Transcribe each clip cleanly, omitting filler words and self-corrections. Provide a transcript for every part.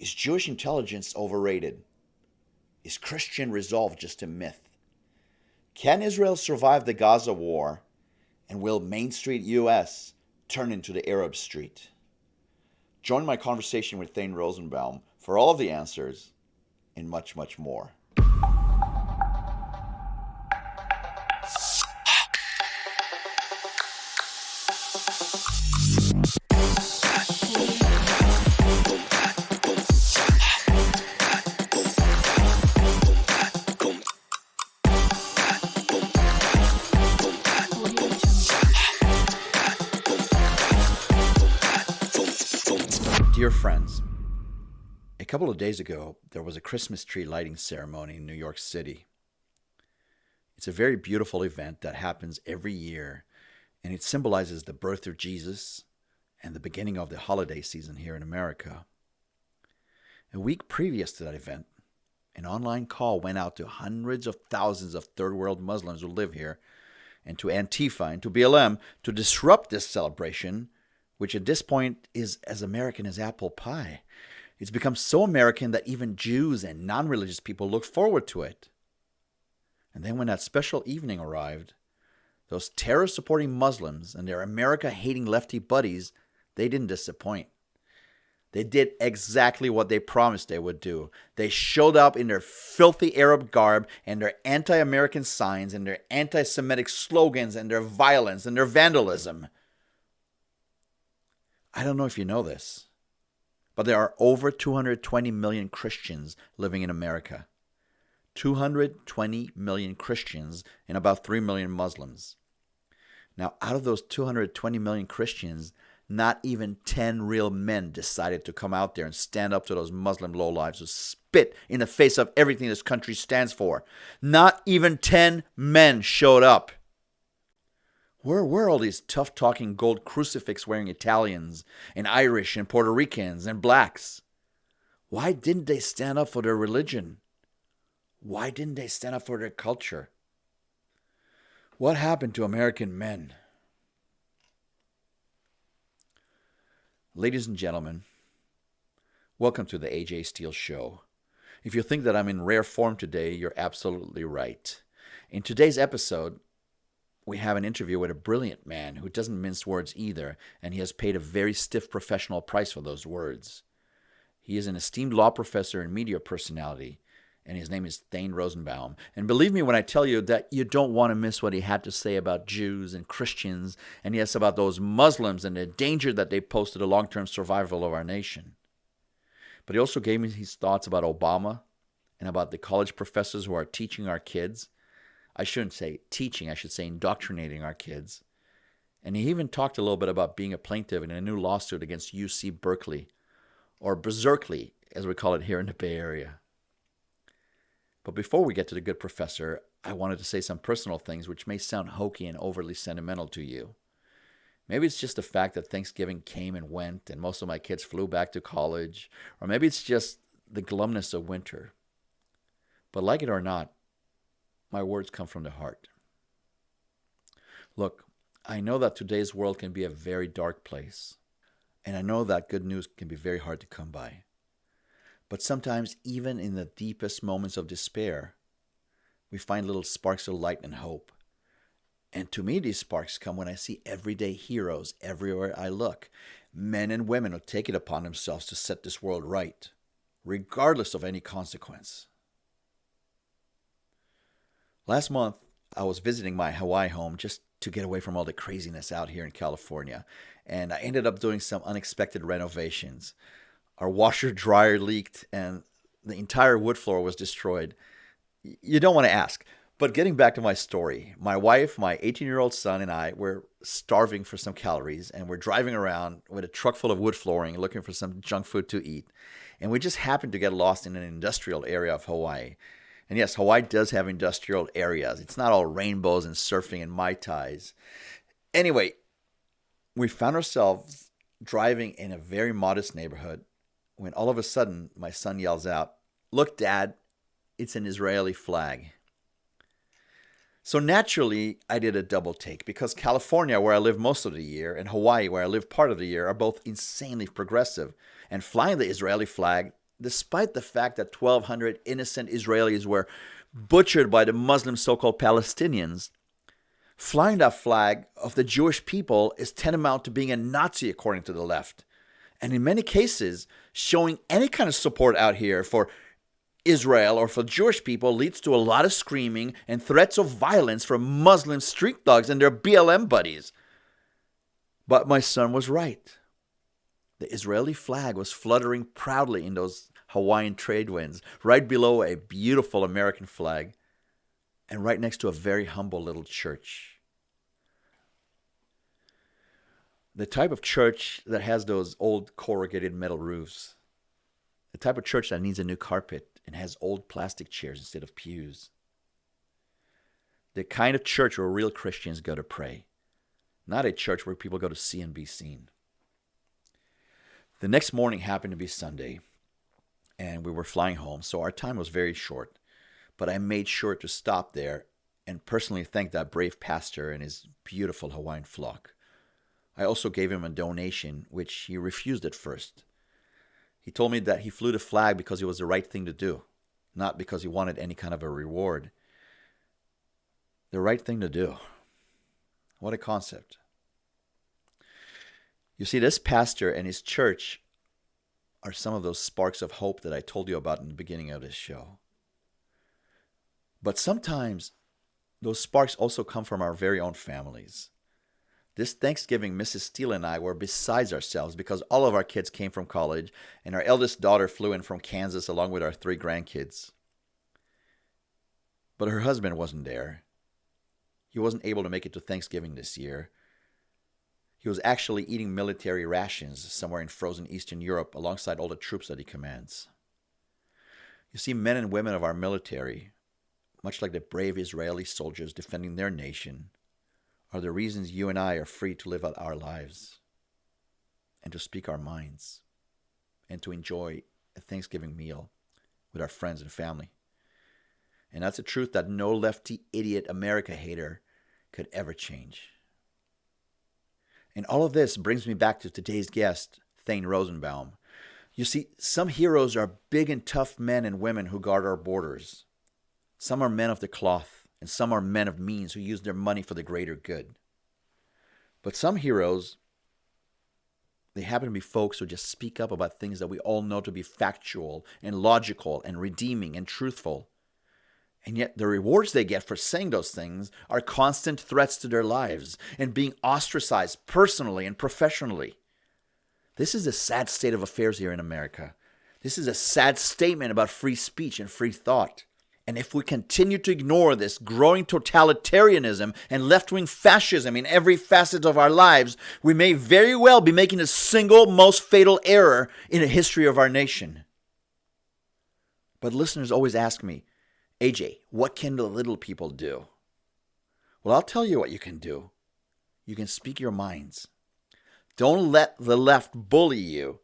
Is Jewish intelligence overrated? Is Christian resolve just a myth? Can Israel survive the Gaza war? And will Main Street US turn into the Arab Street? Join my conversation with Thane Rosenbaum for all of the answers and much, much more. Dear friends, a couple of days ago, there was a Christmas tree lighting ceremony in New York City. It's a very beautiful event that happens every year, and it symbolizes the birth of Jesus and the beginning of the holiday season here in America. A week previous to that event, an online call went out to hundreds of thousands of third world Muslims who live here, and to Antifa and to BLM to disrupt this celebration, which at this point is as American as apple pie. It's become so American that even Jews and non-religious people look forward to it. And then when that special evening arrived, those terror-supporting Muslims and their America-hating lefty buddies, they didn't disappoint. They did exactly what they promised they would do. They showed up in their filthy Arab garb and their anti-American signs and their anti-Semitic slogans and their violence and their vandalism. I don't know if you know this, but there are over 220 million Christians living in America. 220 million Christians and about 3 million Muslims. Now, out of those 220 million Christians, not even 10 real men decided to come out there and stand up to those Muslim lowlifes who spit in the face of everything this country stands for. Not even 10 men showed up. Where were all these tough-talking gold crucifix-wearing Italians and Irish and Puerto Ricans and blacks? Why didn't they stand up for their religion? Why didn't they stand up for their culture? What happened to American men? Ladies and gentlemen, welcome to the AJ Steele Show. If you think that I'm in rare form today, you're absolutely right. In today's episode, we have an interview with a brilliant man who doesn't mince words either, and he has paid a very stiff professional price for those words. He is an esteemed law professor and media personality, and his name is Thane Rosenbaum. And believe me when I tell you that you don't want to miss what he had to say about Jews and Christians, and yes, about those Muslims and the danger that they pose to the long-term survival of our nation. But he also gave me his thoughts about Obama and about the college professors who are teaching our kids. I shouldn't say teaching, I should say indoctrinating our kids. And he even talked a little bit about being a plaintiff in a new lawsuit against UC Berkeley, or Berkeley, as we call it here in the Bay Area. But before we get to the good professor, I wanted to say some personal things which may sound hokey and overly sentimental to you. Maybe it's just the fact that Thanksgiving came and went and most of my kids flew back to college, or maybe it's just the glumness of winter. But like it or not, my words come from the heart. Look, I know that today's world can be a very dark place, and I know that good news can be very hard to come by. But sometimes, even in the deepest moments of despair, we find little sparks of light and hope. And to me, these sparks come when I see everyday heroes everywhere I look, men and women who take it upon themselves to set this world right, regardless of any consequence. Last month, I was visiting my Hawaii home just to get away from all the craziness out here in California, and I ended up doing some unexpected renovations. Our washer-dryer leaked, and the entire wood floor was destroyed. You don't want to ask, but getting back to my story, my wife, my 18-year-old son, and I were starving for some calories, and we're driving around with a truck full of wood flooring looking for some junk food to eat, and we just happened to get lost in an industrial area of Hawaii. And yes, Hawaii does have industrial areas. It's not all rainbows and surfing and Mai Tais. Anyway, we found ourselves driving in a very modest neighborhood when all of a sudden my son yells out, "Look, Dad, it's an Israeli flag." So naturally, I did a double take because California, where I live most of the year, and Hawaii, where I live part of the year, are both insanely progressive. And flying the Israeli flag despite the fact that 1,200 innocent Israelis were butchered by the Muslim so-called Palestinians, flying that flag of the Jewish people is tantamount to being a Nazi according to the left. And in many cases, showing any kind of support out here for Israel or for Jewish people leads to a lot of screaming and threats of violence from Muslim street thugs and their BLM buddies. But my son was right. The Israeli flag was fluttering proudly in those Hawaiian trade winds, right below a beautiful American flag, and right next to a very humble little church. The type of church that has those old corrugated metal roofs. The type of church that needs a new carpet and has old plastic chairs instead of pews. The kind of church where real Christians go to pray. Not a church where people go to see and be seen. The next morning happened to be Sunday, and we were flying home, so our time was very short. But I made sure to stop there and personally thank that brave pastor and his beautiful Hawaiian flock. I also gave him a donation, which he refused at first. He told me that he flew the flag because it was the right thing to do, not because he wanted any kind of a reward. The right thing to do. What a concept. You see, this pastor and his church are some of those sparks of hope that I told you about in the beginning of this show. But sometimes those sparks also come from our very own families. This Thanksgiving, Mrs. Steele and I were besides ourselves because all of our kids came from college and our eldest daughter flew in from Kansas along with our 3 grandkids. But her husband wasn't there. He wasn't able to make it to Thanksgiving this year. He was actually eating military rations somewhere in frozen Eastern Europe alongside all the troops that he commands. You see, men and women of our military, much like the brave Israeli soldiers defending their nation, are the reasons you and I are free to live out our lives and to speak our minds and to enjoy a Thanksgiving meal with our friends and family. And that's a truth that no lefty idiot America hater could ever change. And all of this brings me back to today's guest, Thane Rosenbaum. You see, some heroes are big and tough men and women who guard our borders. Some are men of the cloth, and some are men of means who use their money for the greater good. But some heroes, they happen to be folks who just speak up about things that we all know to be factual and logical and redeeming and truthful. And yet the rewards they get for saying those things are constant threats to their lives and being ostracized personally and professionally. This is a sad state of affairs here in America. This is a sad statement about free speech and free thought. And if we continue to ignore this growing totalitarianism and left-wing fascism in every facet of our lives, we may very well be making the single most fatal error in the history of our nation. But listeners always ask me, AJ, what can the little people do? Well, I'll tell you what you can do. You can speak your minds. Don't let the left bully you.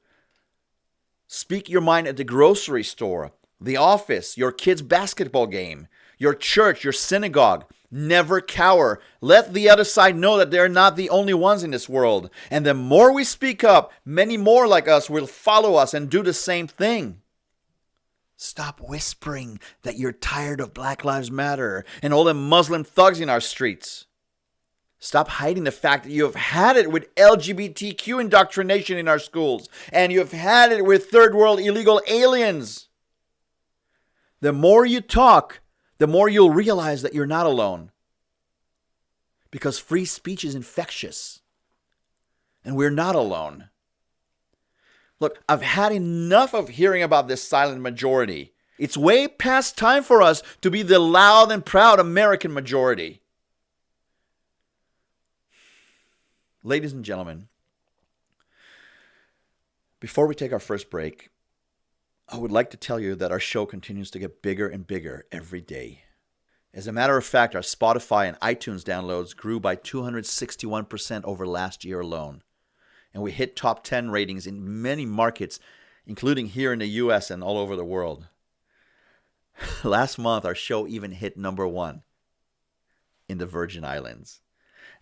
Speak your mind at the grocery store, the office, your kid's basketball game, your church, your synagogue. Never cower. Let the other side know that they're not the only ones in this world. And the more we speak up, many more like us will follow us and do the same thing. Stop whispering that you're tired of Black Lives Matter and all the Muslim thugs in our streets. Stop hiding the fact that you have had it with LGBTQ indoctrination in our schools and you have had it with third world illegal aliens. The more you talk, the more you'll realize that you're not alone. Because free speech is infectious. And we're not alone. Look, I've had enough of hearing about this silent majority. It's way past time for us to be the loud and proud American majority. Ladies and gentlemen, before we take our first break, I would like to tell you that our show continues to get bigger and bigger every day. As a matter of fact, our Spotify and iTunes downloads grew by 261% over last year alone. And we hit top 10 ratings in many markets, including here in the U.S. and all over the world. Last month, our show even hit number 1 in the Virgin Islands.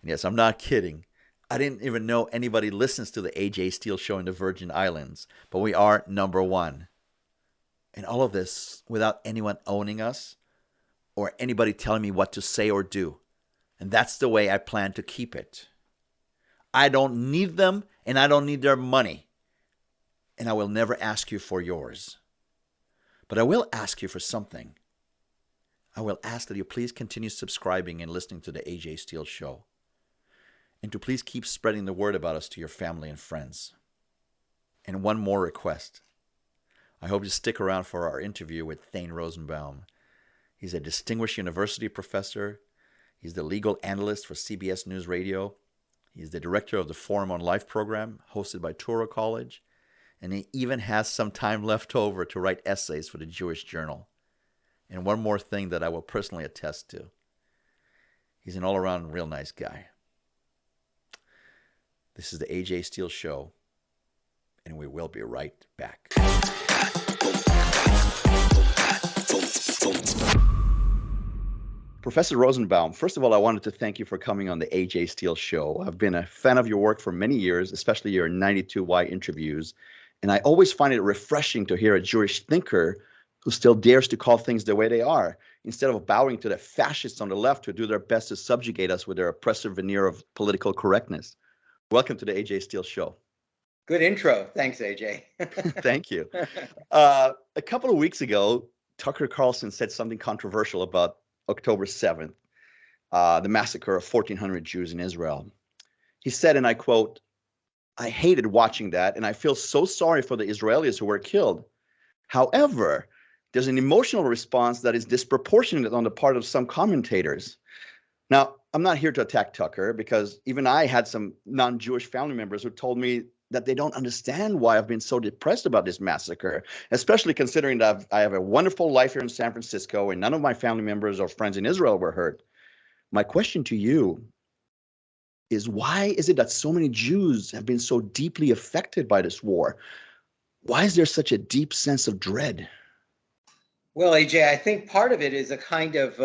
And yes, I'm not kidding. I didn't even know anybody listens to the AJ Steele Show in the Virgin Islands, but we are number 1. And all of this without anyone owning us or anybody telling me what to say or do. And that's the way I plan to keep it. I don't need them, and I don't need their money. And I will never ask you for yours. But I will ask you for something. I will ask that you please continue subscribing and listening to the AJ Steele Show. And to please keep spreading the word about us to your family and friends. And one more request. I hope you stick around for our interview with Thane Rosenbaum. He's a distinguished university professor. He's the legal analyst for CBS News Radio. He's the director of the Forum on Life program hosted by Touro College. And he even has some time left over to write essays for the Jewish Journal. And one more thing that I will personally attest to. He's an all-around real nice guy. This is the AJ Steele Show, and we will be right back. Professor Rosenbaum, first of all, I wanted to thank you for coming on the AJ Steele Show. I've been a fan of your work for many years, especially your 92Y interviews. And I always find it refreshing to hear a Jewish thinker who still dares to call things the way they are, instead of bowing to the fascists on the left who do their best to subjugate us with their oppressive veneer of political correctness. Welcome to the AJ Steele Show. Good intro. Thanks, AJ. Thank you. A couple of weeks ago, Tucker Carlson said something controversial about October 7th, the massacre of 1,400 Jews in Israel. He said, and I quote, "I hated watching that, and I feel so sorry for the Israelis who were killed. However, there's an emotional response that is disproportionate on the part of some commentators." Now, I'm not here to attack Tucker, because even I had some non-Jewish family members who told me that they don't understand why I've been so depressed about this massacre, especially considering that I have a wonderful life here in San Francisco and none of my family members or friends in Israel were hurt. My question to you is, why is it that so many Jews have been so deeply affected by this war? Why is there such a deep sense of dread? Well, AJ, I think part of it is a kind of,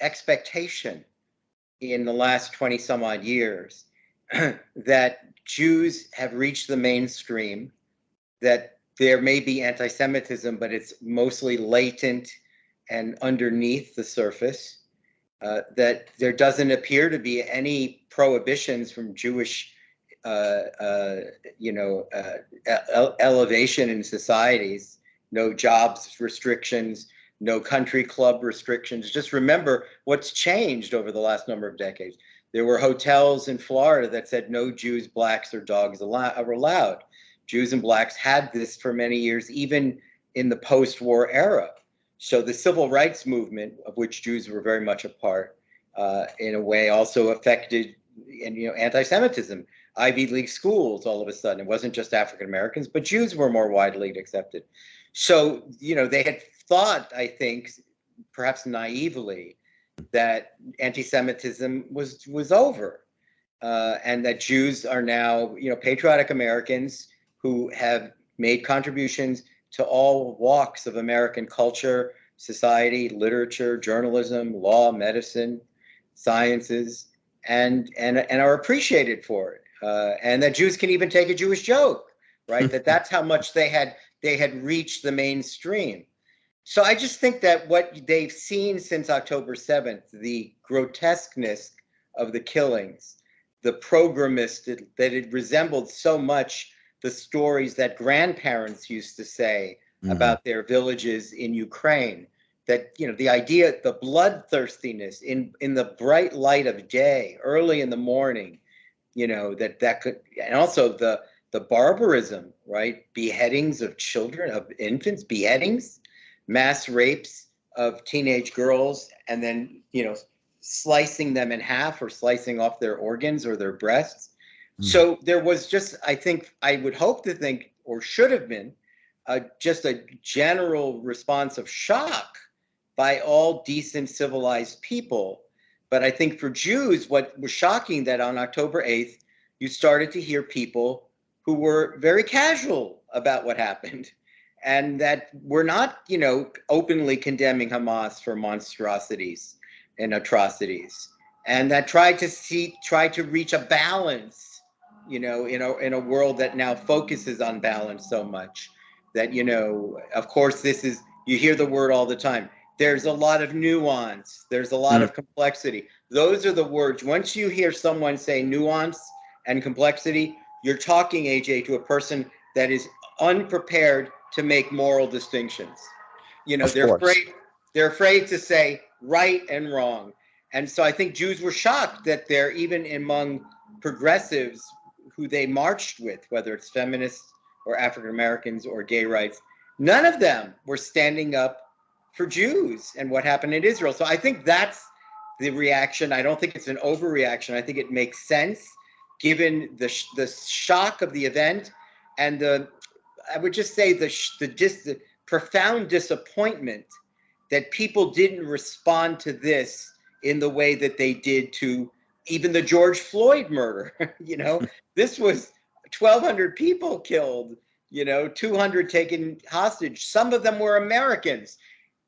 expectation in the last 20 some odd years that Jews have reached the mainstream, that there may be anti-Semitism, but it's mostly latent and underneath the surface, that there doesn't appear to be any prohibitions from Jewish elevation in societies, no jobs restrictions, no country club restrictions. Just remember what's changed over the last number of decades. There were hotels in Florida that said no Jews, blacks, or dogs are allowed. Jews and blacks had this for many years, even in the post-war era. So the civil rights movement, of which Jews were very much a part, in a way also affected anti-Semitism. Ivy League schools, all of a sudden, it wasn't just African Americans, but Jews were more widely accepted. So, they had thought, I think, perhaps naively, that anti-Semitism was over, and that Jews are now, patriotic Americans who have made contributions to all walks of American culture, society, literature, journalism, law, medicine, sciences, and are appreciated for it. And that Jews can even take a Jewish joke, right? That's how much they had reached the mainstream. So I just think that what they've seen since October 7th, the grotesqueness of the killings, the programmist, that it resembled so much the stories that grandparents used to say about their villages in Ukraine, that, the idea, the bloodthirstiness in the bright light of day, early in the morning, that could, and also the barbarism, right? Beheadings of children, of infants, beheadings, mass rapes of teenage girls, and then, slicing them in half or slicing off their organs or their breasts. So there was just, I think, I would hope to think, or should have been, just a general response of shock by all decent, civilized people. But I think for Jews, what was shocking, that on October 8th, you started to hear people who were very casual about what happened, and that were not, openly condemning Hamas for monstrosities and atrocities, and that tried to reach a balance, in a world that now focuses on balance so much. that, of course, you hear the word all the time. There's a lot of nuance. There's a lot of complexity. Those are the words. Once you hear someone say nuance and complexity, you're talking, AJ, to a person that is unprepared to make moral distinctions. They're afraid to say right and wrong. And so I think Jews were shocked that they're even among progressives who they marched with, whether it's feminists or African Americans or gay rights, none of them were standing up for Jews and what happened in Israel. So I think that's the reaction. I don't think it's an overreaction. I think it makes sense given the shock of the event and I would just say the profound disappointment that people didn't respond to this in the way that they did to even the George Floyd murder. This was 1,200 people killed, 200 taken hostage. Some of them were Americans.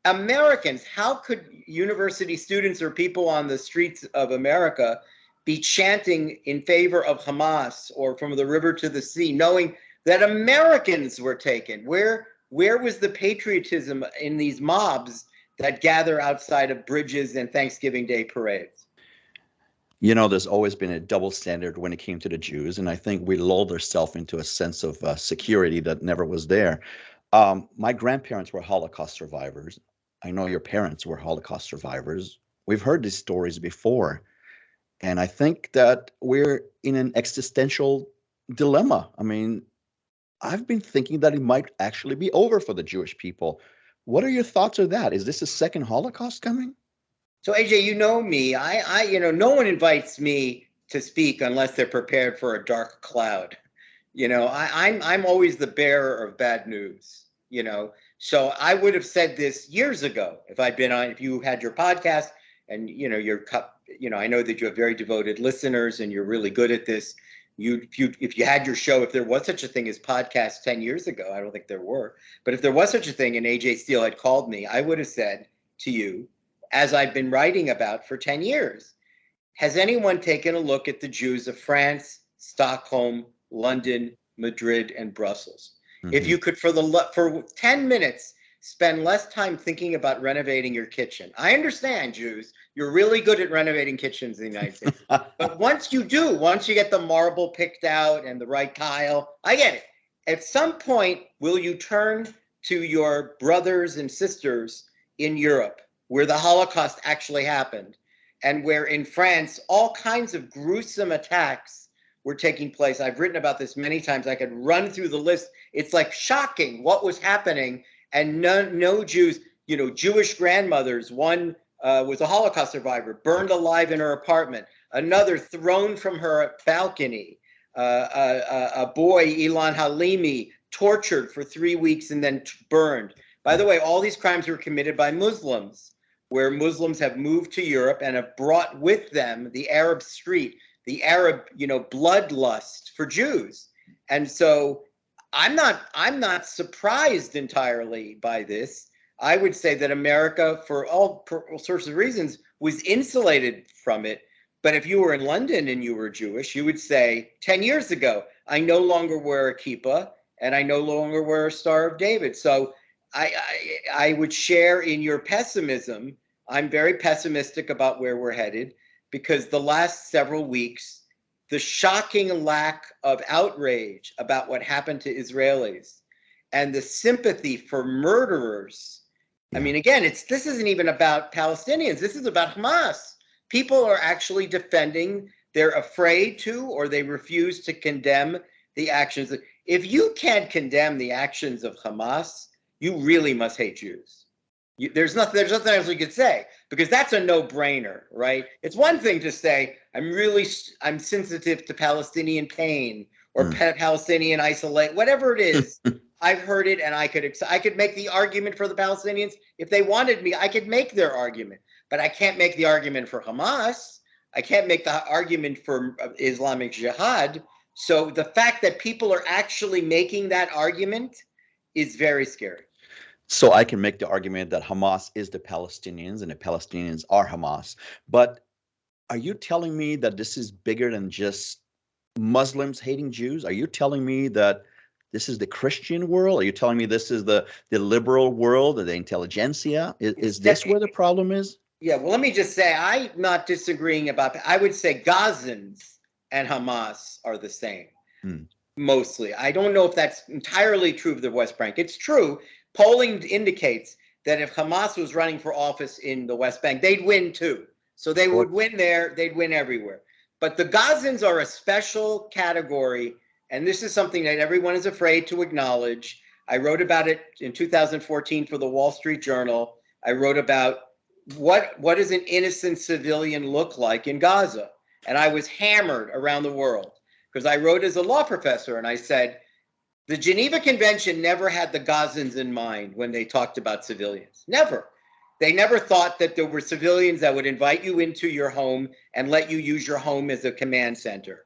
How could university students or people on the streets of America be chanting in favor of Hamas or from the river to the sea, knowing that Americans were taken? Where was the patriotism in these mobs that gather outside of bridges and Thanksgiving Day parades? There's always been a double standard when it came to the Jews, and I think we lulled ourselves into a sense of security that never was there. My grandparents were Holocaust survivors. I know your parents were Holocaust survivors. We've heard these stories before, and I think that we're in an existential dilemma. I mean, I've been thinking that it might actually be over for the Jewish people. What are your thoughts on that? Is this a second Holocaust coming? So AJ, you know me. No one invites me to speak unless they're prepared for a dark cloud. I'm always the bearer of bad news. So I would have said this years ago if you had your podcast and I know that you have very devoted listeners and you're really good at this. If you had your show, if there was such a thing as podcast 10 years ago, I don't think there were, but if there was such a thing and AJ Steele had called me, I would have said to you, as I've been writing about for 10 years, has anyone taken a look at the Jews of France, Stockholm, London, Madrid, and Brussels? Mm-hmm. If you could, for 10 minutes, spend less time thinking about renovating your kitchen. I understand, Jews, you're really good at renovating kitchens in the United States. But once you get the marble picked out and the right tile, I get it. At some point, will you turn to your brothers and sisters in Europe, where the Holocaust actually happened, and where in France, all kinds of gruesome attacks were taking place? I've written about this many times. I could run through the list. It's like shocking what was happening. And no Jews, Jewish grandmothers, one was a Holocaust survivor, burned alive in her apartment, another thrown from her balcony, a boy, Ilan Halimi, tortured for 3 weeks and then burned. By the way, all these crimes were committed by Muslims, where Muslims have moved to Europe and have brought with them the Arab street, the Arab, bloodlust for Jews. And so I'm not surprised entirely by this. I would say that America, for all sorts of reasons, was insulated from it. But if you were in London and you were Jewish, you would say 10 years ago, I no longer wear a kippah and I no longer wear a Star of David. So I would share in your pessimism. I'm very pessimistic about where we're headed because the last several weeks, the shocking lack of outrage about what happened to Israelis and the sympathy for murderers. I mean, again, this isn't even about Palestinians. This is about Hamas. People are actually defending. They're afraid to, or they refuse to condemn the actions. If you can't condemn the actions of Hamas, you really must hate Jews. There's nothing else you could say, because that's a no-brainer, right? It's one thing to say, I'm sensitive to Palestinian pain or Palestinian isolation, whatever it is. I've heard it, and I could make the argument for the Palestinians if they wanted me. I could make their argument, but I can't make the argument for Hamas. I can't make the argument for Islamic Jihad. So the fact that people are actually making that argument is very scary. So I can make the argument that Hamas is the Palestinians and the Palestinians are Hamas. But are you telling me that this is bigger than just Muslims hating Jews? Are you telling me that this is the Christian world? Are you telling me this is the liberal world, the intelligentsia? Is this where the problem is? Yeah, well, let me just say, I'm not disagreeing about that. I would say Gazans and Hamas are the same, mostly. I don't know if that's entirely true of the West Bank. It's true. Polling indicates that if Hamas was running for office in the West Bank, they'd win too. So they would win there, they'd win everywhere. But the Gazans are a special category, and this is something that everyone is afraid to acknowledge. I wrote about it in 2014 for the Wall Street Journal. I wrote about what does an innocent civilian look like in Gaza? And I was hammered around the world because I wrote as a law professor, and I said, the Geneva Convention never had the Gazans in mind when they talked about civilians. Never. They never thought that there were civilians that would invite you into your home and let you use your home as a command center.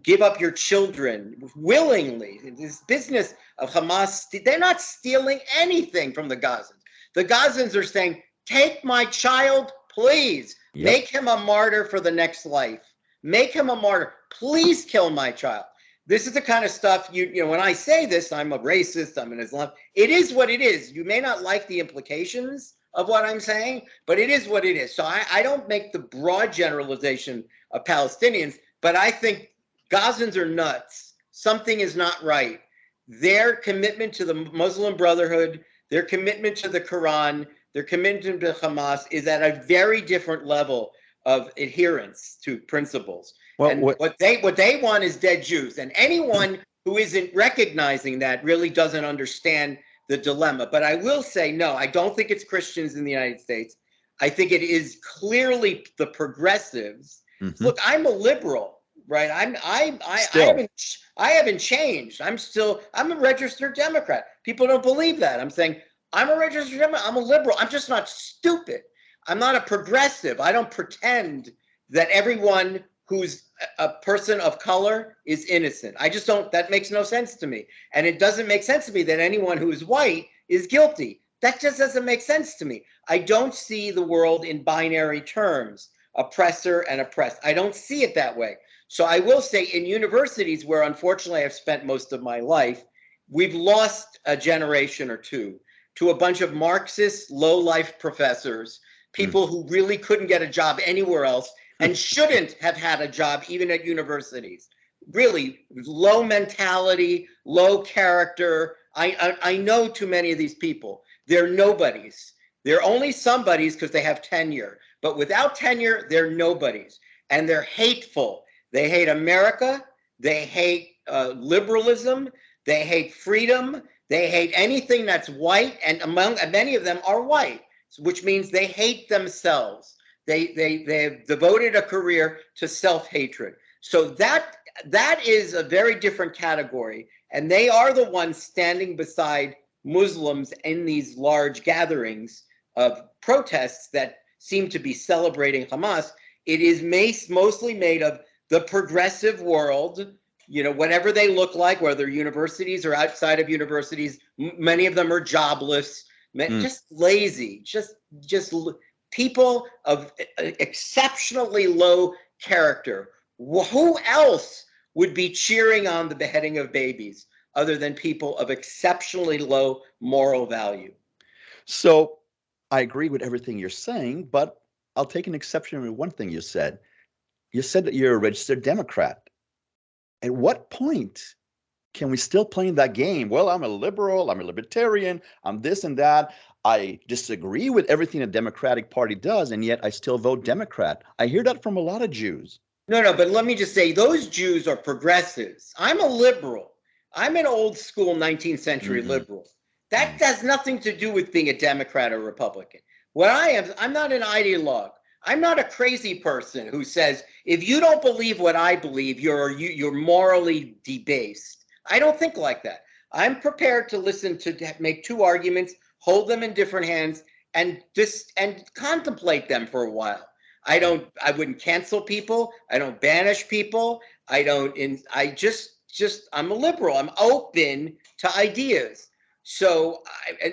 Give up your children willingly. This business of Hamas, they're not stealing anything from the Gazans. The Gazans are saying, take my child, please. Yep. Make him a martyr for the next life. Make him a martyr. Please kill my child. This is the kind of stuff, you know, when I say this, I'm a racist, I'm an Islam. It is what it is. You may not like the implications of what I'm saying, but it is what it is. So I don't make the broad generalization of Palestinians, but I think Gazans are nuts. Something is not right. Their commitment to the Muslim Brotherhood, their commitment to the Quran, their commitment to Hamas is at a very different level of adherence to principles. Well, and what they want is dead Jews. And anyone who isn't recognizing that really doesn't understand the dilemma. But I will say, no, I don't think it's Christians in the United States. I think it is clearly the progressives. Mm-hmm. Look, I'm a liberal, right? I haven't changed. I'm a registered Democrat. People don't believe that. I'm saying I'm a registered Democrat. I'm a liberal. I'm just not stupid. I'm not a progressive. I don't pretend that everyone who's a person of color is innocent. I just don't, that makes no sense to me. And it doesn't make sense to me that anyone who is white is guilty. That just doesn't make sense to me. I don't see the world in binary terms, oppressor and oppressed. I don't see it that way. So I will say in universities where unfortunately I've spent most of my life, we've lost a generation or two to a bunch of Marxist low-life professors, people who really couldn't get a job anywhere else and shouldn't have had a job even at universities. Really low mentality, low character. I know too many of these people. They're nobodies. They're only somebodies because they have tenure. But without tenure, they're nobodies. And they're hateful. They hate America. They hate liberalism. They hate freedom. They hate anything that's white. And many of them are white, which means they hate themselves. They've devoted a career to self-hatred. So that is a very different category. And they are the ones standing beside Muslims in these large gatherings of protests that seem to be celebrating Hamas. It is mostly made of the progressive world, you know, whatever they look like, whether universities or outside of universities. Many of them are jobless, just lazy, just people of exceptionally low character. Who else would be cheering on the beheading of babies other than people of exceptionally low moral value? So I agree with everything you're saying, but I'll take an exception with one thing you said. You said that you're a registered Democrat. At what point can we still play in that game? Well, I'm a liberal, I'm a libertarian, I'm this and that. I disagree with everything the Democratic Party does, and yet I still vote Democrat. I hear that from a lot of Jews. No, but let me just say, those Jews are progressives. I'm a liberal. I'm an old school 19th century liberal. That has nothing to do with being a Democrat or Republican. What I am, I'm not an ideologue. I'm not a crazy person who says, if you don't believe what I believe, you're morally debased. I don't think like that. I'm prepared to listen to make two arguments, hold them in different hands, and contemplate them for a while. I wouldn't cancel people. I don't banish people. I'm a liberal. I'm open to ideas. So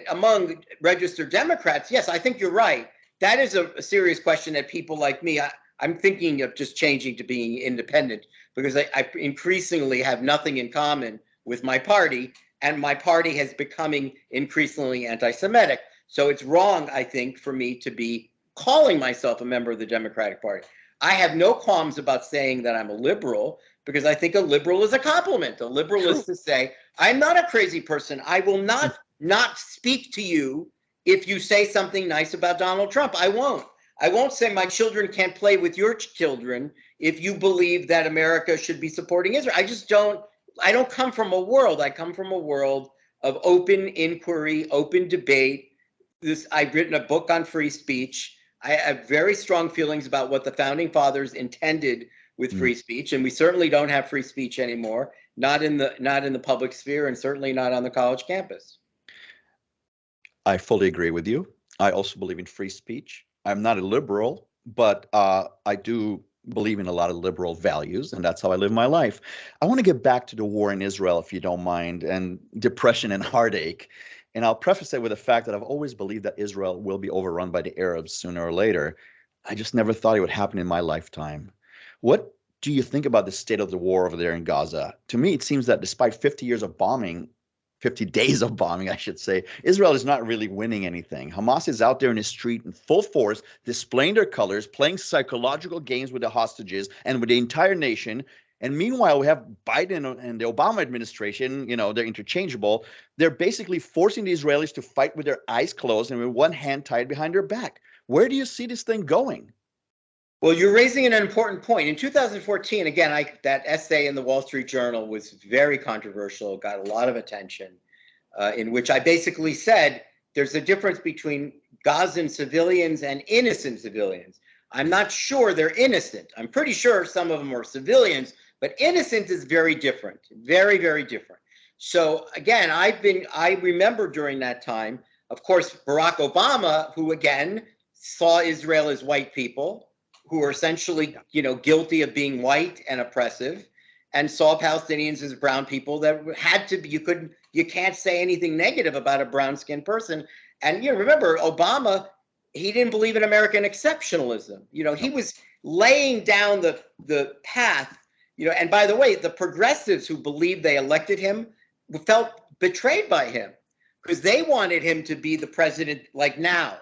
among registered Democrats, yes, I think you're right. That is a serious question that people like me, I'm thinking of just changing to being independent because I increasingly have nothing in common with my party, and my party has becoming increasingly anti-Semitic. So it's wrong, I think, for me to be calling myself a member of the Democratic Party. I have no qualms about saying that I'm a liberal, because I think a liberal is a compliment. A liberal is to say, I'm not a crazy person. I will not speak to you if you say something nice about Donald Trump. I won't. I won't say my children can't play with your children if you believe that America should be supporting Israel. I don't come from a world. I come from a world of open inquiry, open debate. I've written a book on free speech. I have very strong feelings about what the founding fathers intended with free speech, and we certainly don't have free speech anymore. Not in the public sphere, and certainly not on the college campus. I fully agree with you. I also believe in free speech. I'm not a liberal, but I do believe in a lot of liberal values, and that's how I live my life. I want to get back to the war in Israel, if you don't mind, and depression and heartache. And I'll preface it with the fact that I've always believed that Israel will be overrun by the Arabs sooner or later. I just never thought it would happen in my lifetime. What do you think about the state of the war over there in Gaza? To me, it seems that despite 50 years of bombing, 50 days of bombing, I should say, Israel is not really winning anything. Hamas is out there in the street in full force, displaying their colors, playing psychological games with the hostages and with the entire nation. And meanwhile, we have Biden and the Obama administration, they're interchangeable. They're basically forcing the Israelis to fight with their eyes closed and with one hand tied behind their back. Where do you see this thing going? Well, you're raising an important point. In 2014, again, that essay in the Wall Street Journal was very controversial, got a lot of attention, in which I basically said there's a difference between Gazan civilians and innocent civilians. I'm not sure they're innocent. I'm pretty sure some of them are civilians, but innocent is very different, very, very different. So again, I remember during that time, of course, Barack Obama, who again saw Israel as white people, who are essentially, guilty of being white and oppressive, and saw Palestinians as brown people that had to be, you can't say anything negative about a brown-skinned person. And remember, Obama, he didn't believe in American exceptionalism. He was laying down the path, and by the way, the progressives who believed they elected him felt betrayed by him, because they wanted him to be the president like now.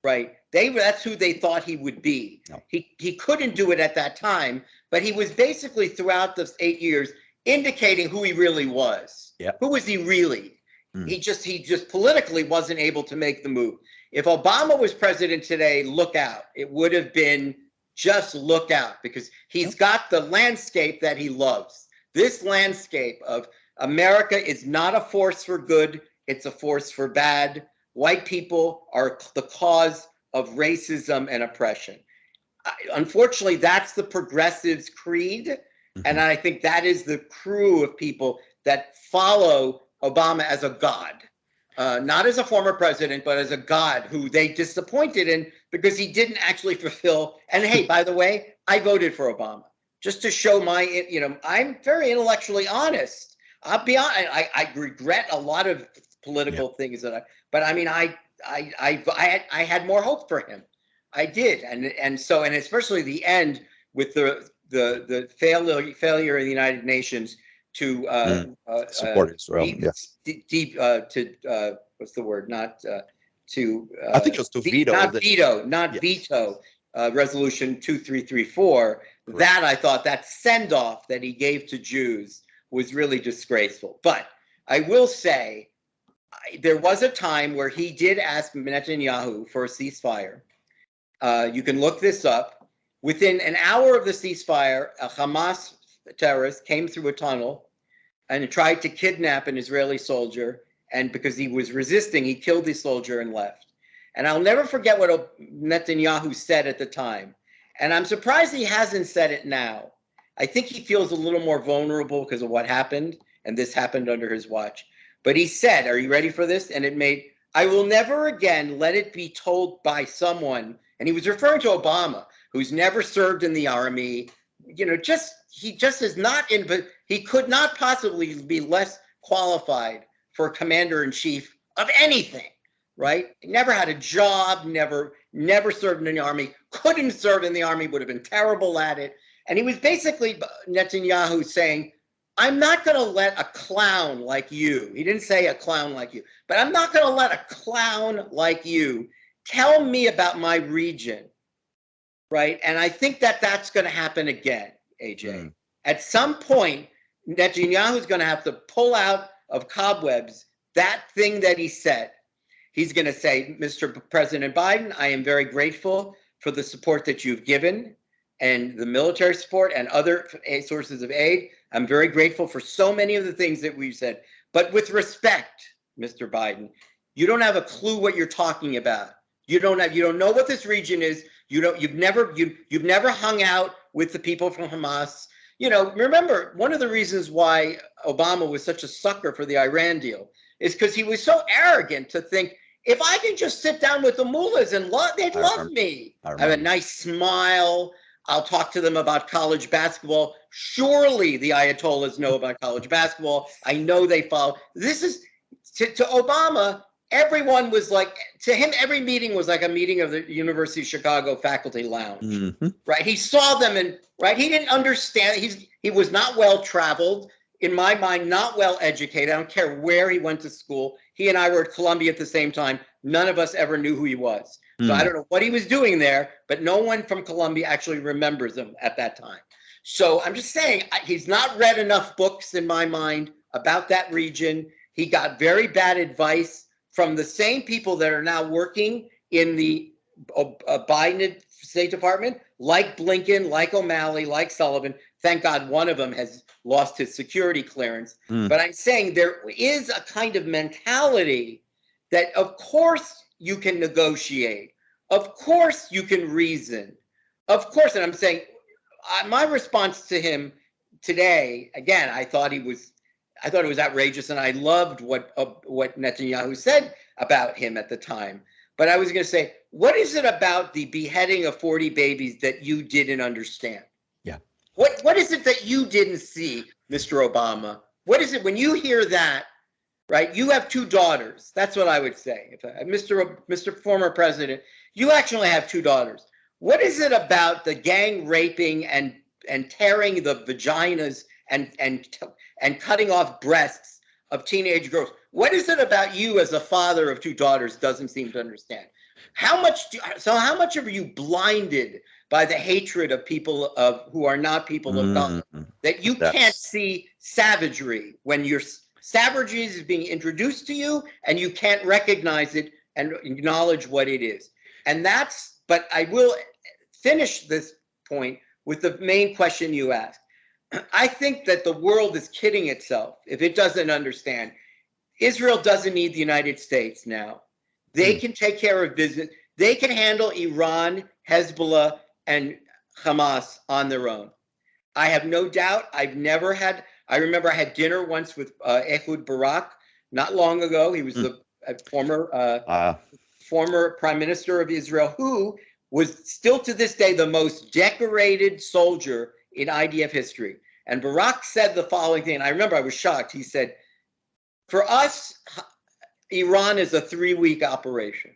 Right. That's who they thought he would be. No. He couldn't do it at that time, but he was basically throughout those 8 years indicating who he really was. Yep. Who was he really? He just politically wasn't able to make the move. If Obama was president today, look out. It would have been just look out, because he's got the landscape that he loves. This landscape of America is not a force for good. It's a force for bad. White people are the cause of racism and oppression. Unfortunately, that's the progressives' creed. And I think that is the crew of people that follow Obama as a god, not as a former president, but as a god who they disappointed in because he didn't actually fulfill. And hey, by the way, I voted for Obama just to show I'm very intellectually honest. I'll be honest. I regret a lot of political things but I mean, I had more hope for him. I did, and especially the end with the failure of the United Nations to support Israel. What's the word? Not to. I think it was to veto. Not veto. Resolution 2334. Correct. That I thought that send off that he gave to Jews was really disgraceful. But I will say, there was a time where he did ask Netanyahu for a ceasefire. You can look this up. Within an hour of the ceasefire, a Hamas terrorist came through a tunnel and tried to kidnap an Israeli soldier. And because he was resisting, he killed the soldier and left. And I'll never forget what Netanyahu said at the time. And I'm surprised he hasn't said it now. I think he feels a little more vulnerable because of what happened. And this happened under his watch. But he said, are you ready for this? And it made, I will never again let it be told by someone, and he was referring to Obama, who's never served in the army, he just is not in, but he could not possibly be less qualified for commander-in-chief of anything, right? Never had a job, never served in the army, couldn't serve in the army, would have been terrible at it. And he was basically, Netanyahu, saying, I'm not going to let a clown like you, he didn't say a clown like you, but I'm not going to let a clown like you tell me about my region, right? And I think that that's going to happen again, AJ. At some point, Netanyahu's going to have to pull out of cobwebs that thing that he said. He's going to say, Mr. President Biden, I am very grateful for the support that you've given and the military support and other sources of aid. I'm very grateful for so many of the things that we've said. But with respect, Mr. Biden, you don't have a clue what you're talking about. You don't know what this region is. You've never hung out with the people from Hamas. You know, remember, one of the reasons why Obama was such a sucker for the Iran deal is because he was so arrogant to think, if I can just sit down with the mullahs and they'd love me. I have a nice smile. I'll talk to them about college basketball. Surely the Ayatollahs know about college basketball. I know they follow. This is, to Obama, everyone was like, to him, every meeting was like a meeting of the University of Chicago faculty lounge, right? He saw them and, right, he didn't understand. He was not well-traveled. In my mind, not well-educated. I don't care where he went to school. He and I were at Columbia at the same time. None of us ever knew who he was. So I don't know what he was doing there, but no one from Columbia actually remembers him at that time. So I'm just saying, he's not read enough books in my mind about that region. He got very bad advice from the same people that are now working in the Biden State Department, like Blinken, like O'Malley, like Sullivan. Thank God one of them has lost his security clearance. But I'm saying there is a kind of mentality that, of course, you can negotiate. Of course, you can reason. Of course, and I'm saying my response to him today, again, I thought it was outrageous, and I loved what Netanyahu said about him at the time. But I was going to say, what is it about the beheading of 40 babies that you didn't understand? Yeah. What is it that you didn't see, Mr. Obama? What is it when you hear that, right? You have two daughters. That's what I would say. Mr. Former President, you actually have two daughters. What is it about the gang raping and tearing the vaginas and cutting off breasts of teenage girls? What is it about you as a father of two daughters doesn't seem to understand? How much are you blinded by the hatred of people who are not people of color that you can't see savagery when savagery is being introduced to you and you can't recognize it and acknowledge what it is? But I will finish this point with the main question you asked. I think that the world is kidding itself if it doesn't understand. Israel doesn't need the United States now. They can take care of business. They can handle Iran, Hezbollah, and Hamas on their own. I have no doubt. I remember I had dinner once with Ehud Barak not long ago. He was the former prime minister of Israel, who was still to this day the most decorated soldier in IDF history. And Barak said the following thing, and I remember I was shocked. He said, for us, Iran is a 3-week operation.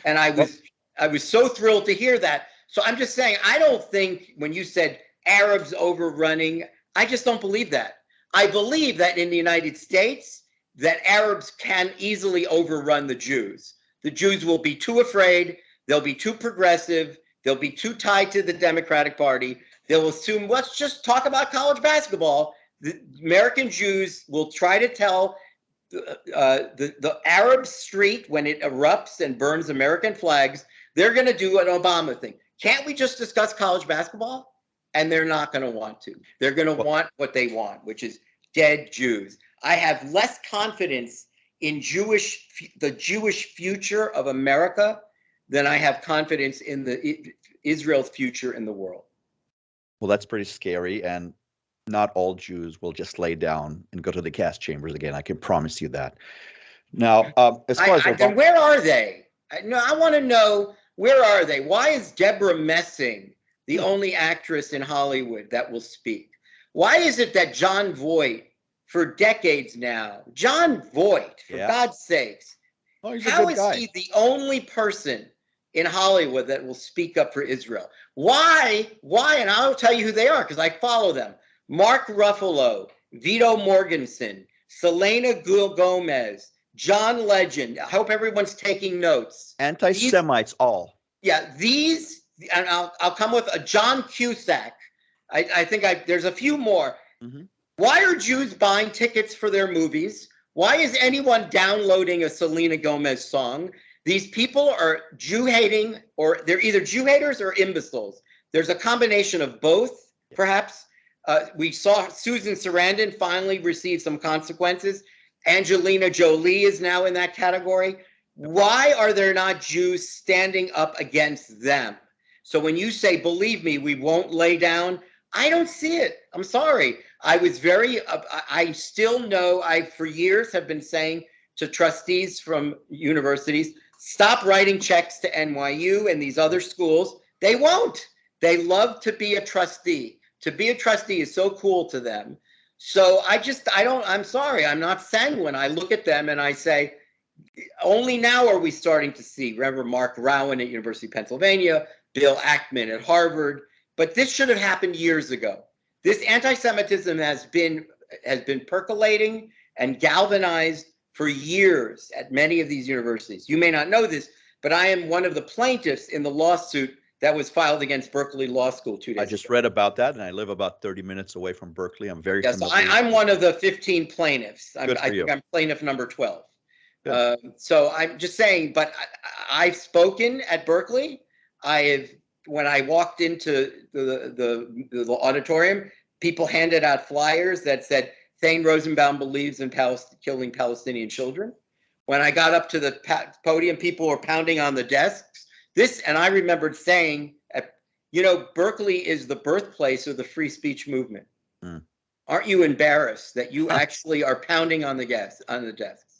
And I was so thrilled to hear that. So I'm just saying, I don't think when you said Arabs overrunning, I just don't believe that. I believe that in the United States, that Arabs can easily overrun the Jews. The Jews will be too afraid. They'll be too progressive. They'll be too tied to the Democratic Party. They'll assume, let's just talk about college basketball. The American Jews will try to tell the Arab street when it erupts and burns American flags, they're going to do an Obama thing. Can't we just discuss college basketball? And they're not going to want to. They're going to want what they want, which is dead Jews. I have less confidence in the Jewish future of America than I have confidence in Israel's future in the world. Well, that's pretty scary, and not all Jews will just lay down and go to the gas chambers again. I can promise you that. Now, as far as then where are they? I want to know, where are they? Why is Deborah Messing the only actress in Hollywood that will speak? Why is it that Jon Voight, for decades now, Jon Voight, for God's sakes, how is he the only person in Hollywood that will speak up for Israel? Why? And I'll tell you who they are because I follow them. Mark Ruffalo, Vito Morganson, Selena Gomez, John Legend. I hope everyone's taking notes. Anti-Semites, all. Yeah, and I'll come with a John Cusack. I think there's a few more. Mm-hmm. Why are Jews buying tickets for their movies? Why is anyone downloading a Selena Gomez song? These people are Jew-hating, or they're either Jew-haters or imbeciles. There's a combination of both, perhaps. We saw Susan Sarandon finally receive some consequences. Angelina Jolie is now in that category. Why are there not Jews standing up against them? So when you say, believe me, we won't lay down, I don't see it. I'm sorry. I still know, for years have been saying to trustees from universities, stop writing checks to NYU and these other schools. They won't. They love to be a trustee. To be a trustee is so cool to them. So I'm sorry. I'm not sanguine. I look at them and I say, only now are we starting to see, remember Mark Rowan at University of Pennsylvania, Bill Ackman at Harvard, but this should have happened years ago. This anti-Semitism has been percolating and galvanized for years at many of these universities. You may not know this, but I am one of the plaintiffs in the lawsuit that was filed against Berkeley Law School 2 days ago. I just read about that, and I live about 30 minutes away from Berkeley. I'm very familiar. So I'm one of the 15 plaintiffs. I think I'm plaintiff number 12. So I'm just saying, but I've spoken at Berkeley. When I walked into the auditorium, people handed out flyers that said, Thane Rosenbaum believes in killing Palestinian children. When I got up to the podium, people were pounding on the desks. And I remembered saying, Berkeley is the birthplace of the free speech movement. Mm. Aren't you embarrassed that you actually are pounding on the desks?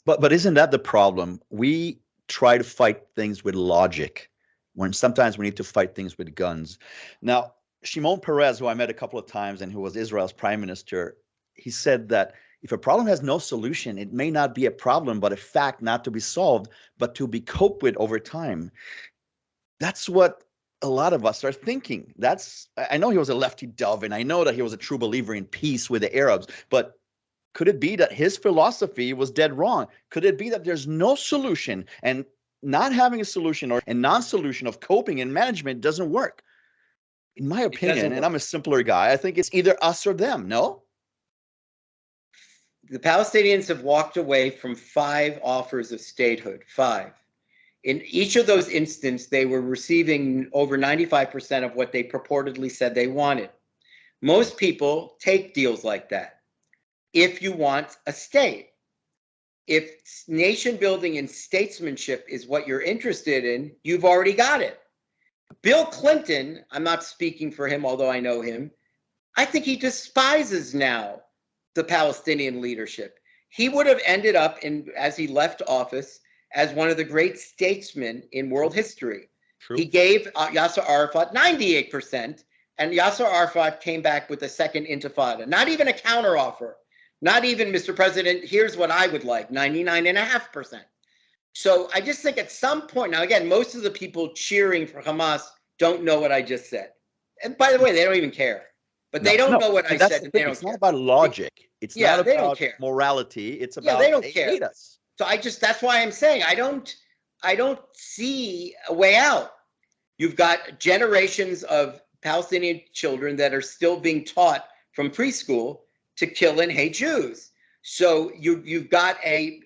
But isn't that the problem? We try to fight things with logic when sometimes we need to fight things with guns. Now, Shimon Peres, who I met a couple of times and who was Israel's prime minister, he said that if a problem has no solution, it may not be a problem, but a fact not to be solved, but to be coped with over time. That's what a lot of us are thinking. I know he was a lefty dove, and I know that he was a true believer in peace with the Arabs, but could it be that his philosophy was dead wrong? Could it be that there's no solution, and not having a solution or a non-solution of coping and management doesn't work? In my opinion, and I'm a simpler guy, I think it's either us or them, no? The Palestinians have walked away from 5 offers of statehood, 5. In each of those instances, they were receiving over 95% of what they purportedly said they wanted. Most people take deals like that. If you want a state, if nation building and statesmanship is what you're interested in, you've already got it. Bill Clinton, I'm not speaking for him, although I know him, I think he despises now the Palestinian leadership. He would have ended up, as he left office, as one of the great statesmen in world history. True. He gave Yasser Arafat 98%, and Yasser Arafat came back with a second intifada, not even a counteroffer. Not even, Mr. President, here's what I would like, 99.5%. So I just think at some point, now again, most of the people cheering for Hamas don't know what I just said. And by the way, they don't even care. But they don't know what I said. And they don't it's care. not about logic. It's not they about don't care. Morality. It's about they don't care. Hate us. So that's why I'm saying I don't see a way out. You've got generations of Palestinian children that are still being taught from preschool to kill and hate Jews. So you've got a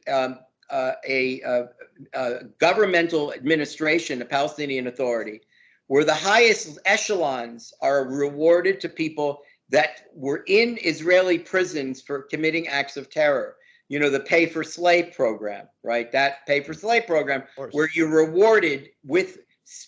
governmental administration, a Palestinian Authority, where the highest echelons are rewarded to people that were in Israeli prisons for committing acts of terror. The pay for slave program, right? That pay for slave program where you're rewarded with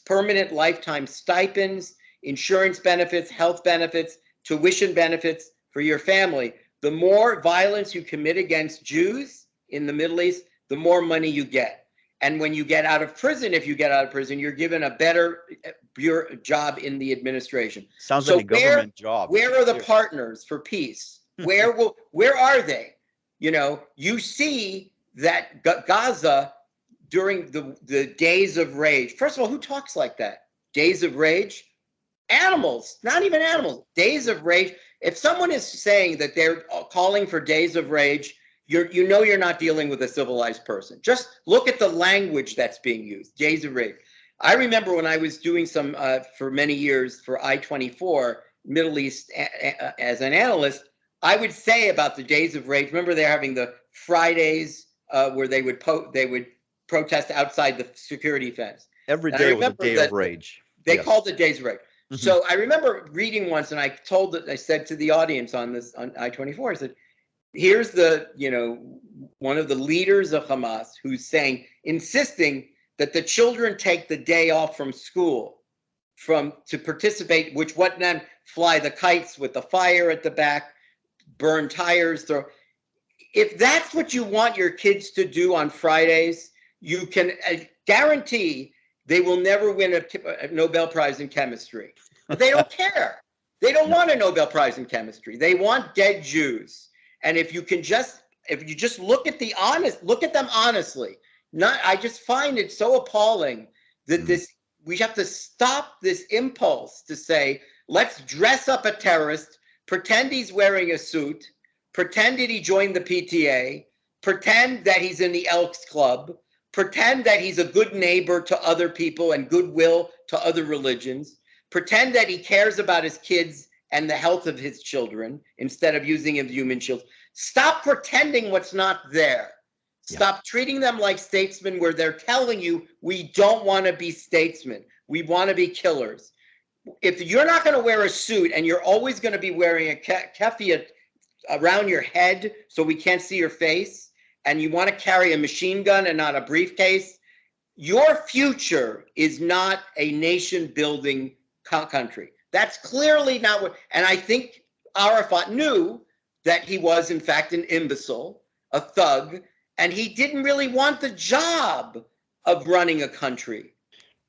permanent lifetime stipends, insurance benefits, health benefits, tuition benefits for your family. The more violence you commit against Jews in the Middle East, the more money you get. And when you get out of prison, if you get out of prison, you're given a better job in the administration. Sounds like a government job. Where are the partners for peace? Where are they? You see that Gaza during the days of rage. First of all, who talks like that? Days of rage? Animals, not even animals. Days of rage. If someone is saying that they're calling for days of rage, you're not dealing with a civilized person. Just look at the language that's being used. Days of rage. I remember when I was doing some for many years for I-24 Middle East as an analyst, I would say about the days of rage. Remember, they're having the Fridays where they would protest outside the security fence. Every day was a day of rage. They called it days of rage. Mm-hmm. So I remember reading once, and I said to the audience on I-24, I said, here's one of the leaders of Hamas who's insisting that the children take the day off from school to participate, which what then fly the kites with the fire at the back, burn tires, throw. If that's what you want your kids to do on Fridays, you can guarantee they will never win a Nobel Prize in chemistry. But they don't care. They don't want a Nobel Prize in chemistry. They want dead Jews. And if you just look at them honestly. I just find it so appalling that we have to stop this impulse to say, let's dress up a terrorist, pretend he's wearing a suit, pretend that he joined the PTA, pretend that he's in the Elks Club, pretend that he's a good neighbor to other people and goodwill to other religions, pretend that he cares about his kids and the health of his children instead of using him as human shields. Stop pretending what's not there. Stop treating them like statesmen where they're telling you, we don't want to be statesmen. We want to be killers. If you're not going to wear a suit and you're always going to be wearing a keffiyeh around your head so we can't see your face, and you want to carry a machine gun and not a briefcase, your future is not a nation-building country. That's clearly not what, and I think Arafat knew that he was, in fact, an imbecile, a thug, and he didn't really want the job of running a country,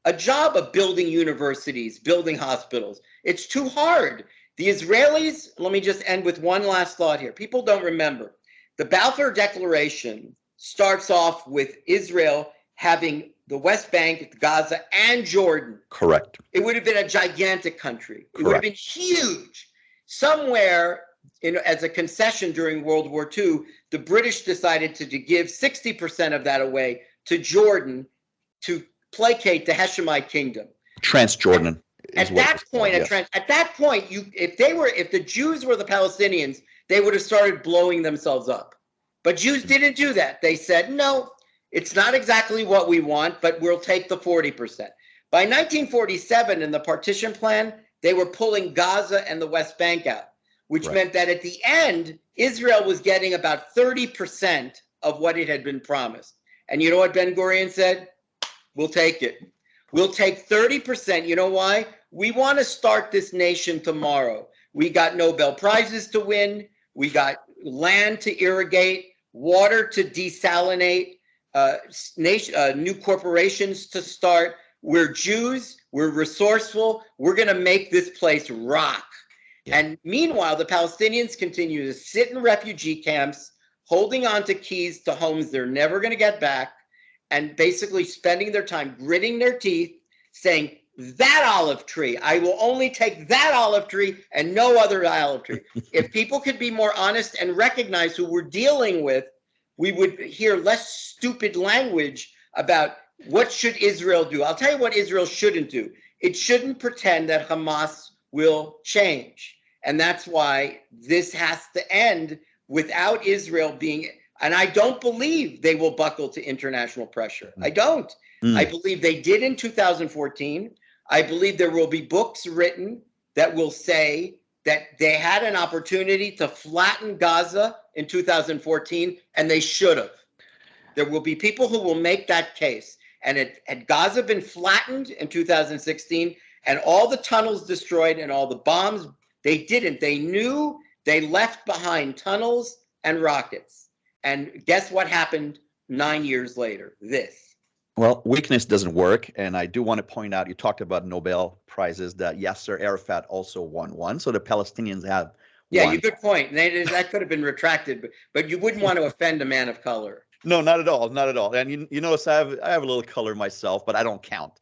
a job of building universities, building hospitals. It's too hard. The Israelis, let me just end with one last thought here. People don't remember. The Balfour Declaration starts off with Israel having the West Bank, Gaza, and Jordan. Correct. It would have been a gigantic country. It would have been huge. Somewhere, as a concession during World War II, the British decided to give 60% of that away to Jordan to placate the Hashemite kingdom. Transjordan. At that point, if the Jews were the Palestinians, they would have started blowing themselves up. But Jews didn't do that. They said, no, it's not exactly what we want, but we'll take the 40%. By 1947, in the partition plan, they were pulling Gaza and the West Bank out, which meant that at the end, Israel was getting about 30% of what it had been promised. And you know what Ben-Gurion said? We'll take it. We'll take 30%. You know why? We want to start this nation tomorrow. We got Nobel Prizes to win. We got land to irrigate, water to desalinate, new corporations to start. We're Jews. We're resourceful. We're going to make this place rock. Yeah. And meanwhile, the Palestinians continue to sit in refugee camps, holding on to keys to homes they're never going to get back, and basically spending their time gritting their teeth, saying, that olive tree, I will only take that olive tree and no other olive tree. If people could be more honest and recognize who we're dealing with, we would hear less stupid language about what should Israel do. I'll tell you what Israel shouldn't do. It shouldn't pretend that Hamas will change. And that's why this has to end without Israel being, and I don't believe they will buckle to international pressure. I don't. I believe they did in 2014. I believe there will be books written that will say that they had an opportunity to flatten Gaza in 2014, and they should have. There will be people who will make that case. And had Gaza been flattened in 2016 and all the tunnels destroyed and all the bombs, they didn't. They knew they left behind tunnels and rockets. And guess what happened 9 years later? This. Well, weakness doesn't work. And I do want to point out, you talked about Nobel Prizes, that Yasser Arafat also won one. So the Palestinians have one. Good point. That could have been retracted, but you wouldn't want to offend a man of color. No, not at all. Not at all. And you notice I have a little color myself, but I don't count.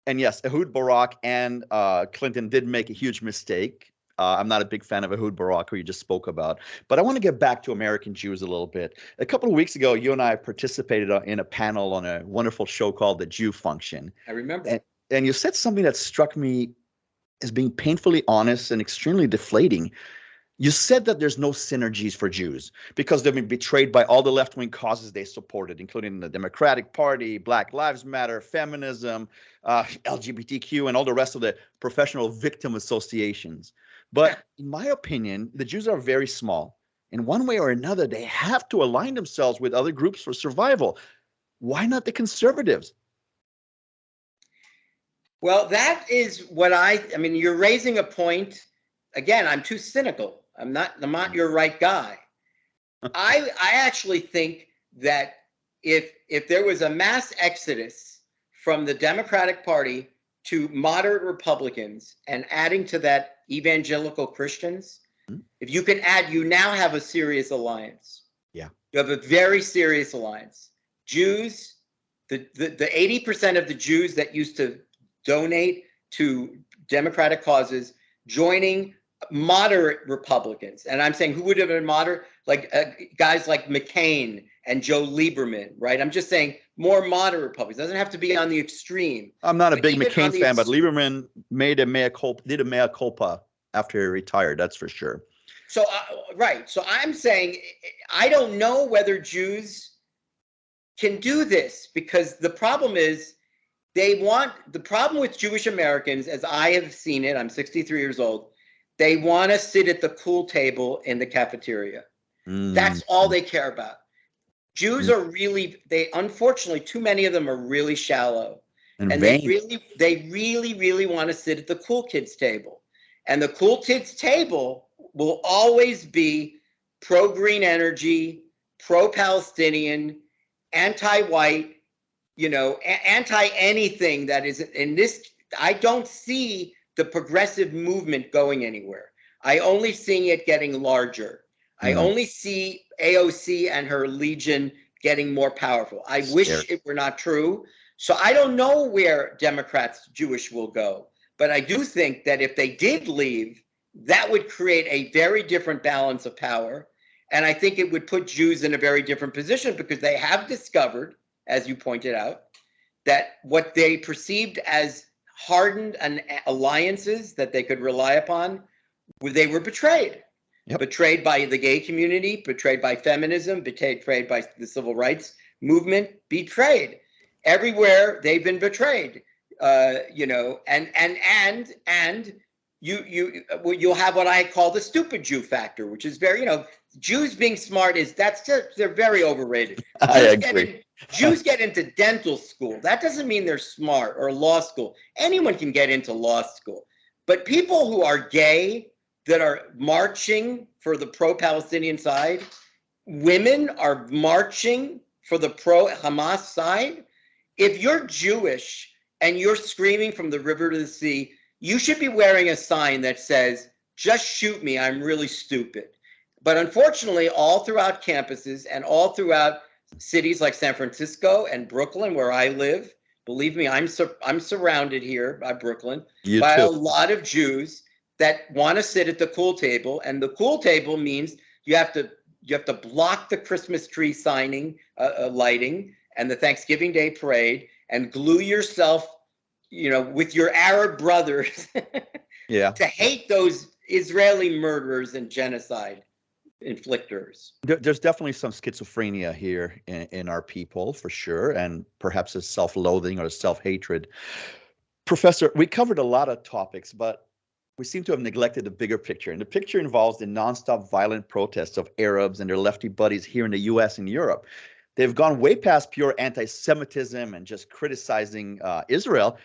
And yes, Ehud Barak and Clinton did make a huge mistake. I'm not a big fan of Ehud Barak, who you just spoke about. But I want to get back to American Jews a little bit. A couple of weeks ago, you and I participated in a panel on a wonderful show called The Jew Function. I remember. And you said something that struck me as being painfully honest and extremely deflating. You said that there's no synergies for Jews because they've been betrayed by all the left-wing causes they supported, including the Democratic Party, Black Lives Matter, feminism, LGBTQ, and all the rest of the professional victim associations. But in my opinion, the Jews are very small. In one way or another, they have to align themselves with other groups for survival. Why not the conservatives? Well, that is what I mean, you're raising a point. Again, I'm too cynical. I'm not your right guy. I actually think that if there was a mass exodus from the Democratic Party to moderate Republicans and adding to that evangelical Christians, if you can add, you now have a serious alliance. Yeah. You have a very serious alliance. Jews, the 80% of the Jews that used to donate to Democratic causes joining moderate Republicans. And I'm saying who would have been moderate? Like guys like McCain and Joe Lieberman, right? I'm just saying more moderate Republicans. It doesn't have to be on the extreme. I'm not a big McCain fan, but Lieberman did a mea culpa after he retired. That's for sure. So, right. So I'm saying I don't know whether Jews can do this because the problem is the problem with Jewish Americans, as I have seen it, I'm 63 years old, they want to sit at the cool table in the cafeteria. That's all they care about. Jews are unfortunately, too many of them are really shallow. And they really want to sit at the cool kids table. And the cool kids table will always be pro-green energy, pro-Palestinian, anti-white, anti-anything that is in this. I don't see the progressive movement going anywhere. I only see it getting larger. I only see AOC and her legion getting more powerful. I wish it were not true. So I don't know where Democrats Jewish will go. But I do think that if they did leave, that would create a very different balance of power. And I think it would put Jews in a very different position because they have discovered, as you pointed out, that what they perceived as hardened alliances that they could rely upon, they were betrayed. Yep. Betrayed by the gay community, betrayed by feminism, betrayed by the civil rights movement, betrayed. Everywhere they've been betrayed, and you'll have what I call the stupid Jew factor, which is very, Jews being smart they're very overrated. I agree. Jews get into dental school. That doesn't mean they're smart, or law school. Anyone can get into law school. But people who are gay, that are marching for the pro-Palestinian side, women are marching for the pro-Hamas side. If you're Jewish and you're screaming from the river to the sea, you should be wearing a sign that says, just shoot me, I'm really stupid. But unfortunately, all throughout campuses and all throughout cities like San Francisco and Brooklyn, where I live, believe me, I'm surrounded here by Brooklyn by a lot of Jews that want to sit at the cool table. And the cool table means you have to block the Christmas tree lighting and the Thanksgiving Day parade and glue yourself, with your Arab brothers to hate those Israeli murderers and genocide inflictors. There's definitely some schizophrenia here in our people, for sure, and perhaps a self-loathing or a self-hatred. Professor, we covered a lot of topics, but we seem to have neglected the bigger picture. And the picture involves the nonstop violent protests of Arabs and their lefty buddies here in the US and Europe. They've gone way past pure anti-Semitism and just criticizing Israel.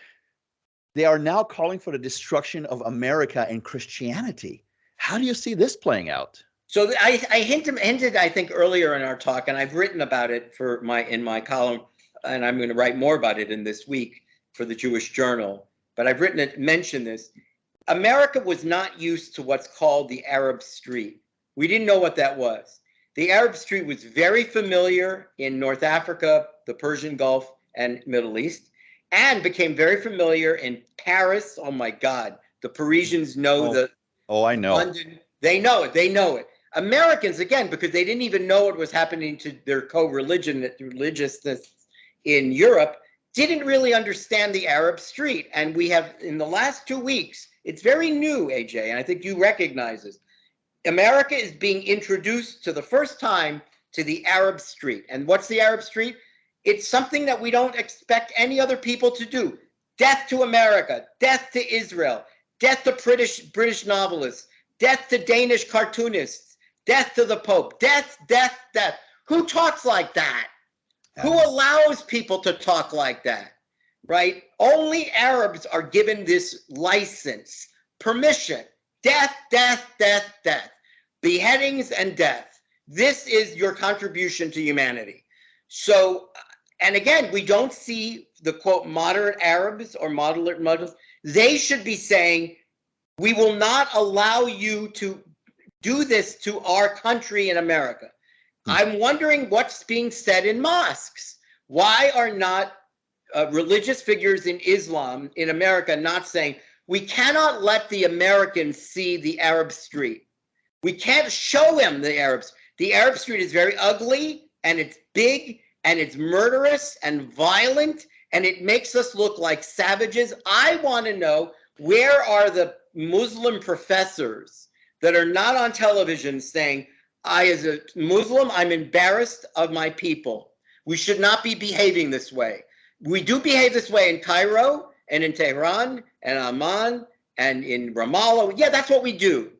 They are now calling for the destruction of America and Christianity. How do you see this playing out? So I hinted, I think, earlier in our talk, and I've written about it in my column, and I'm going to write more about it in this week for the Jewish Journal. But I've mentioned this. America was not used to what's called the Arab Street. We didn't know what that was. The Arab Street was very familiar in North Africa, the Persian Gulf, and Middle East. and became very familiar in Paris. Oh my God, the Parisians know I know. London, they know it. They know it. Americans, again, because they didn't even know what was happening to their religiousness in Europe, didn't really understand the Arab street. And we have, in the last 2 weeks, it's very new, AJ, and I think you recognize this. America is being introduced to the first time to the Arab street. And what's the Arab street? It's something that we don't expect any other people to do. Death to America, death to Israel, death to British novelists, death to Danish cartoonists, death to the Pope, death, death, death. Who talks like that? Who allows people to talk like that, right? Only Arabs are given this license, permission. Death, death, death, death. Beheadings and death. This is your contribution to humanity. So, and again, we don't see the quote moderate Arabs or moderate Muslims. They should be saying, we will not allow you to do this to our country in America. I'm wondering what's being said in mosques. Why are not religious figures in Islam in America not saying, we cannot let the Americans see the Arab street. We can't show them the Arabs. The Arab street is very ugly, and it's big, and it's murderous and violent, and it makes us look like savages. I want to know, where are the Muslim professors that are not on television saying, as a Muslim, I'm embarrassed of my people. We should not be behaving this way. We do behave this way in Cairo and in Tehran and Amman and in Ramallah. Yeah, that's what we do.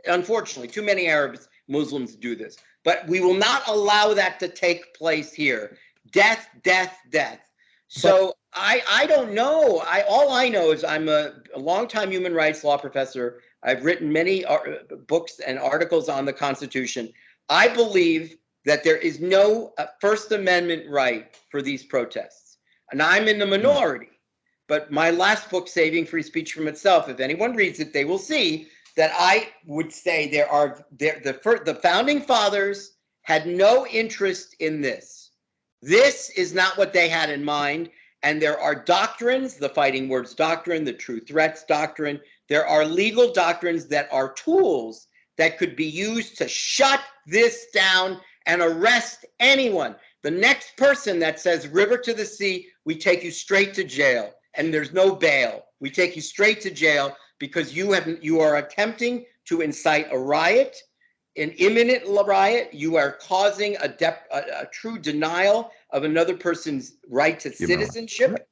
Unfortunately, too many Arabs, Muslims do this. But we will not allow that to take place here. Death, death, death. So I don't know. All I know is I'm a longtime human rights law professor. I've written many books and articles on the Constitution. I believe that there is no First Amendment right for these protests. And I'm in the minority. But my last book, Saving Free Speech from Itself, if anyone reads it, they will see that I would say the founding fathers had no interest in this. This is not what they had in mind. And there are doctrines, the Fighting Words Doctrine, the True Threats Doctrine. There are legal doctrines that are tools that could be used to shut this down and arrest anyone. The next person that says river to the sea, we take you straight to jail, and there's no bail. We take you straight to jail because you are attempting to incite a riot, an imminent riot. You are causing a true denial of another person's right to citizenship,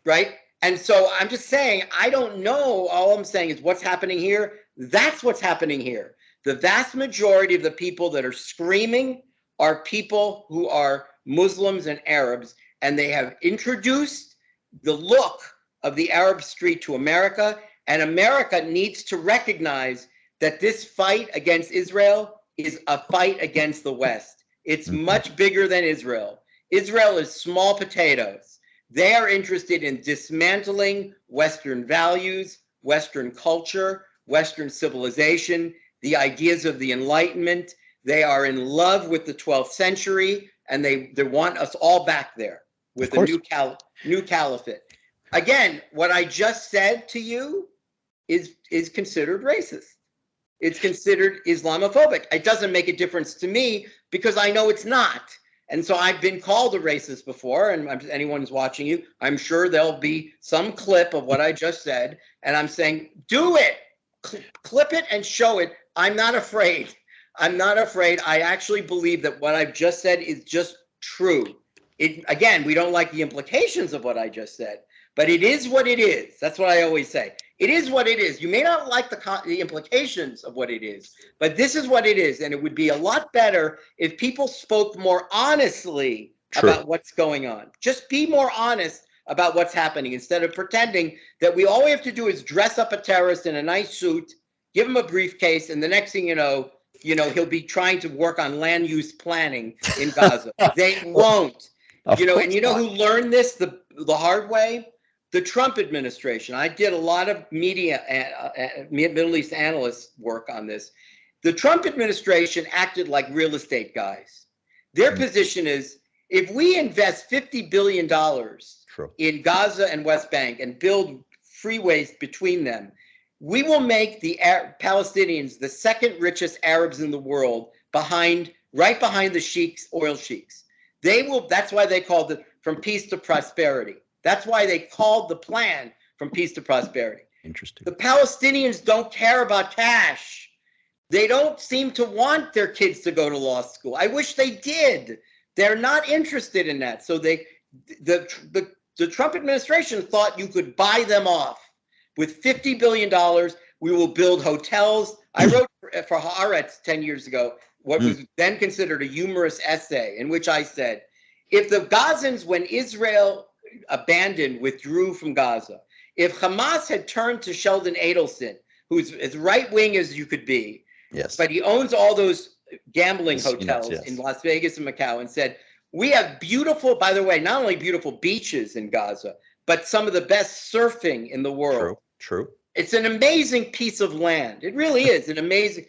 right? And so I'm just saying, I don't know. All I'm saying is what's happening here. That's what's happening here. The vast majority of the people that are screaming are people who are Muslims and Arabs, and they have introduced the look of the Arab street to America, and America needs to recognize that this fight against Israel is a fight against the West. It's much bigger than Israel. Israel is small potatoes. They are interested in dismantling Western values, Western culture, Western civilization, the ideas of the Enlightenment. They are in love with the 12th century, and they want us all back there with a new caliphate. Again, what I just said to you is considered racist. It's considered Islamophobic. It doesn't make a difference to me because I know it's not. And so I've been called a racist before, and anyone's watching you, I'm sure there'll be some clip of what I just said, and I'm saying, do it. Clip it and show it. I'm not afraid. I'm not afraid. I actually believe that what I've just said is just true. Again, we don't like the implications of what I just said, but it is what it is. That's what I always say. It is what it is. You may not like the implications of what it is, but this is what it is. And it would be a lot better if people spoke more honestly about what's going on. Just be more honest about what's happening instead of pretending that all we have to do is dress up a terrorist in a nice suit, give him a briefcase, and the next thing you know, he'll be trying to work on land use planning in Gaza. They won't. And you know who learned this the hard way? The Trump administration. I did a lot of media, Middle East analyst work on this. The Trump administration acted like real estate guys. Their position is, If we invest $50 billion in Gaza and West Bank and build freeways between them, we will make the Palestinians the second richest Arabs in the world, right behind the sheiks, oil sheiks. That's why they called it From Peace to Prosperity. That's why they called the plan From Peace to Prosperity. Interesting. The Palestinians don't care about cash. They don't seem to want their kids to go to law school. I wish they did. They're not interested in that. So the Trump administration thought you could buy them off. With $50 billion, we will build hotels. I wrote for Haaretz 10 years ago what was then considered a humorous essay in which I said, if the Gazans, when Israel withdrew from Gaza, if Hamas had turned to Sheldon Adelson, who's as right-wing as you could be, yes, but he owns all those gambling hotels in Las Vegas and Macau, and said, we have beautiful, by the way, not only beautiful beaches in Gaza, but some of the best surfing in the world. True. It's an amazing piece of land. It really is an amazing.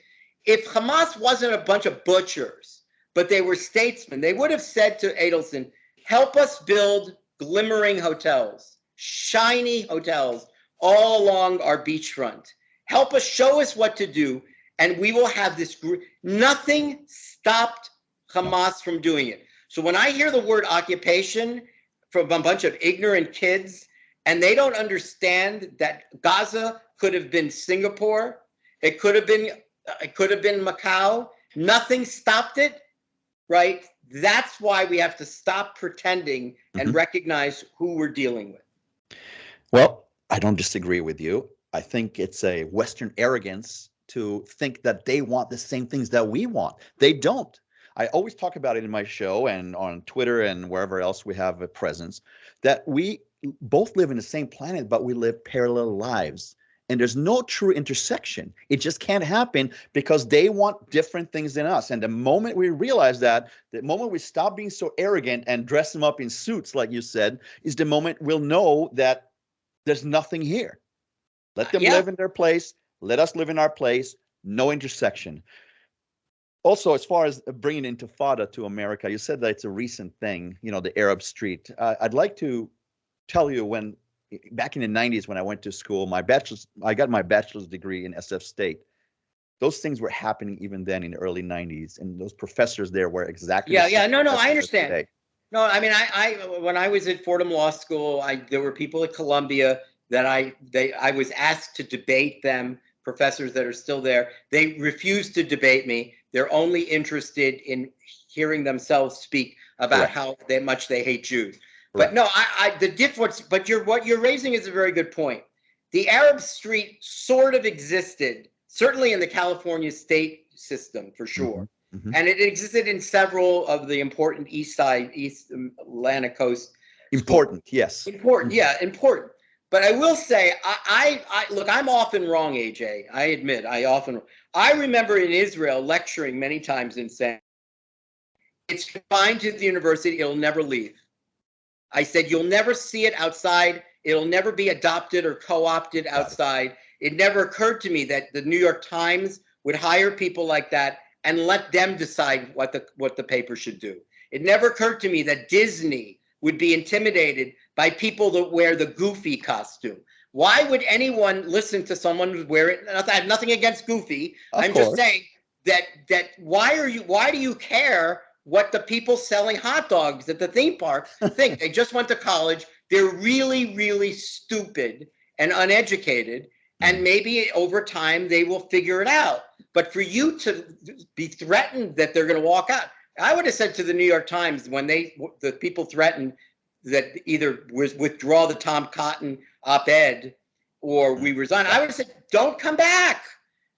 If Hamas wasn't a bunch of butchers, but they were statesmen, they would have said to Adelson, help us build glimmering hotels, shiny hotels all along our beachfront. Help us, show us what to do, and we will have this group. Nothing stopped Hamas from doing it. So when I hear the word occupation from a bunch of ignorant kids, and they don't understand that Gaza could have been Singapore, it could have been Macau, nothing stopped it, right? That's why we have to stop pretending and recognize who we're dealing with. Well, I don't disagree with you. I think it's a Western arrogance to think that they want the same things that we want. They don't. I always talk about it in my show and on Twitter and wherever else we have a presence, that we both live in the same planet, but we live parallel lives. And there's no true intersection. It just can't happen because they want different things than us. And the moment we realize that, the moment we stop being so arrogant and dress them up in suits, like you said, is the moment we'll know that there's nothing here. Let them live in their place. Let us live in our place. No intersection. Also, as far as bringing Intifada to America, you said that it's a recent thing, the Arab Street. I'd like to tell you back in the 90s when I went to school, I got my bachelor's degree in SF State. Those things were happening even then in the early 90s, and those professors there were exactly I understand. Today. No, I mean, I when I was at Fordham Law School, there were people at Columbia that I was asked to debate them, professors that are still there. They refused to debate me. They're only interested in hearing themselves speak about how much they hate Jews. But no, the difference. But what you're raising is a very good point. The Arab Street sort of existed, certainly in the California state system for sure, and it existed in several of the important East Atlantic coast. Important, yes. Important. But I will say, I look, I'm often wrong, AJ. I admit, I remember in Israel lecturing many times and saying, it's confined to the university, it'll never leave. I said, you'll never see it outside. It'll never be adopted or co-opted outside. It never occurred to me that the New York Times would hire people like that and let them decide what the paper should do. It never occurred to me that Disney would be intimidated by people that wear the Goofy costume. Why would anyone listen to someone who's wearing it? I have nothing against Goofy. I'm just saying that why do you care what the people selling hot dogs at the theme park think? They just went to college. They're really, really stupid and uneducated. And maybe over time they will figure it out. But for you to be threatened that they're going to walk out, I would have said to the New York Times when the people threatened that either withdraw the Tom Cotton op-ed or we resign, I would have said, don't come back.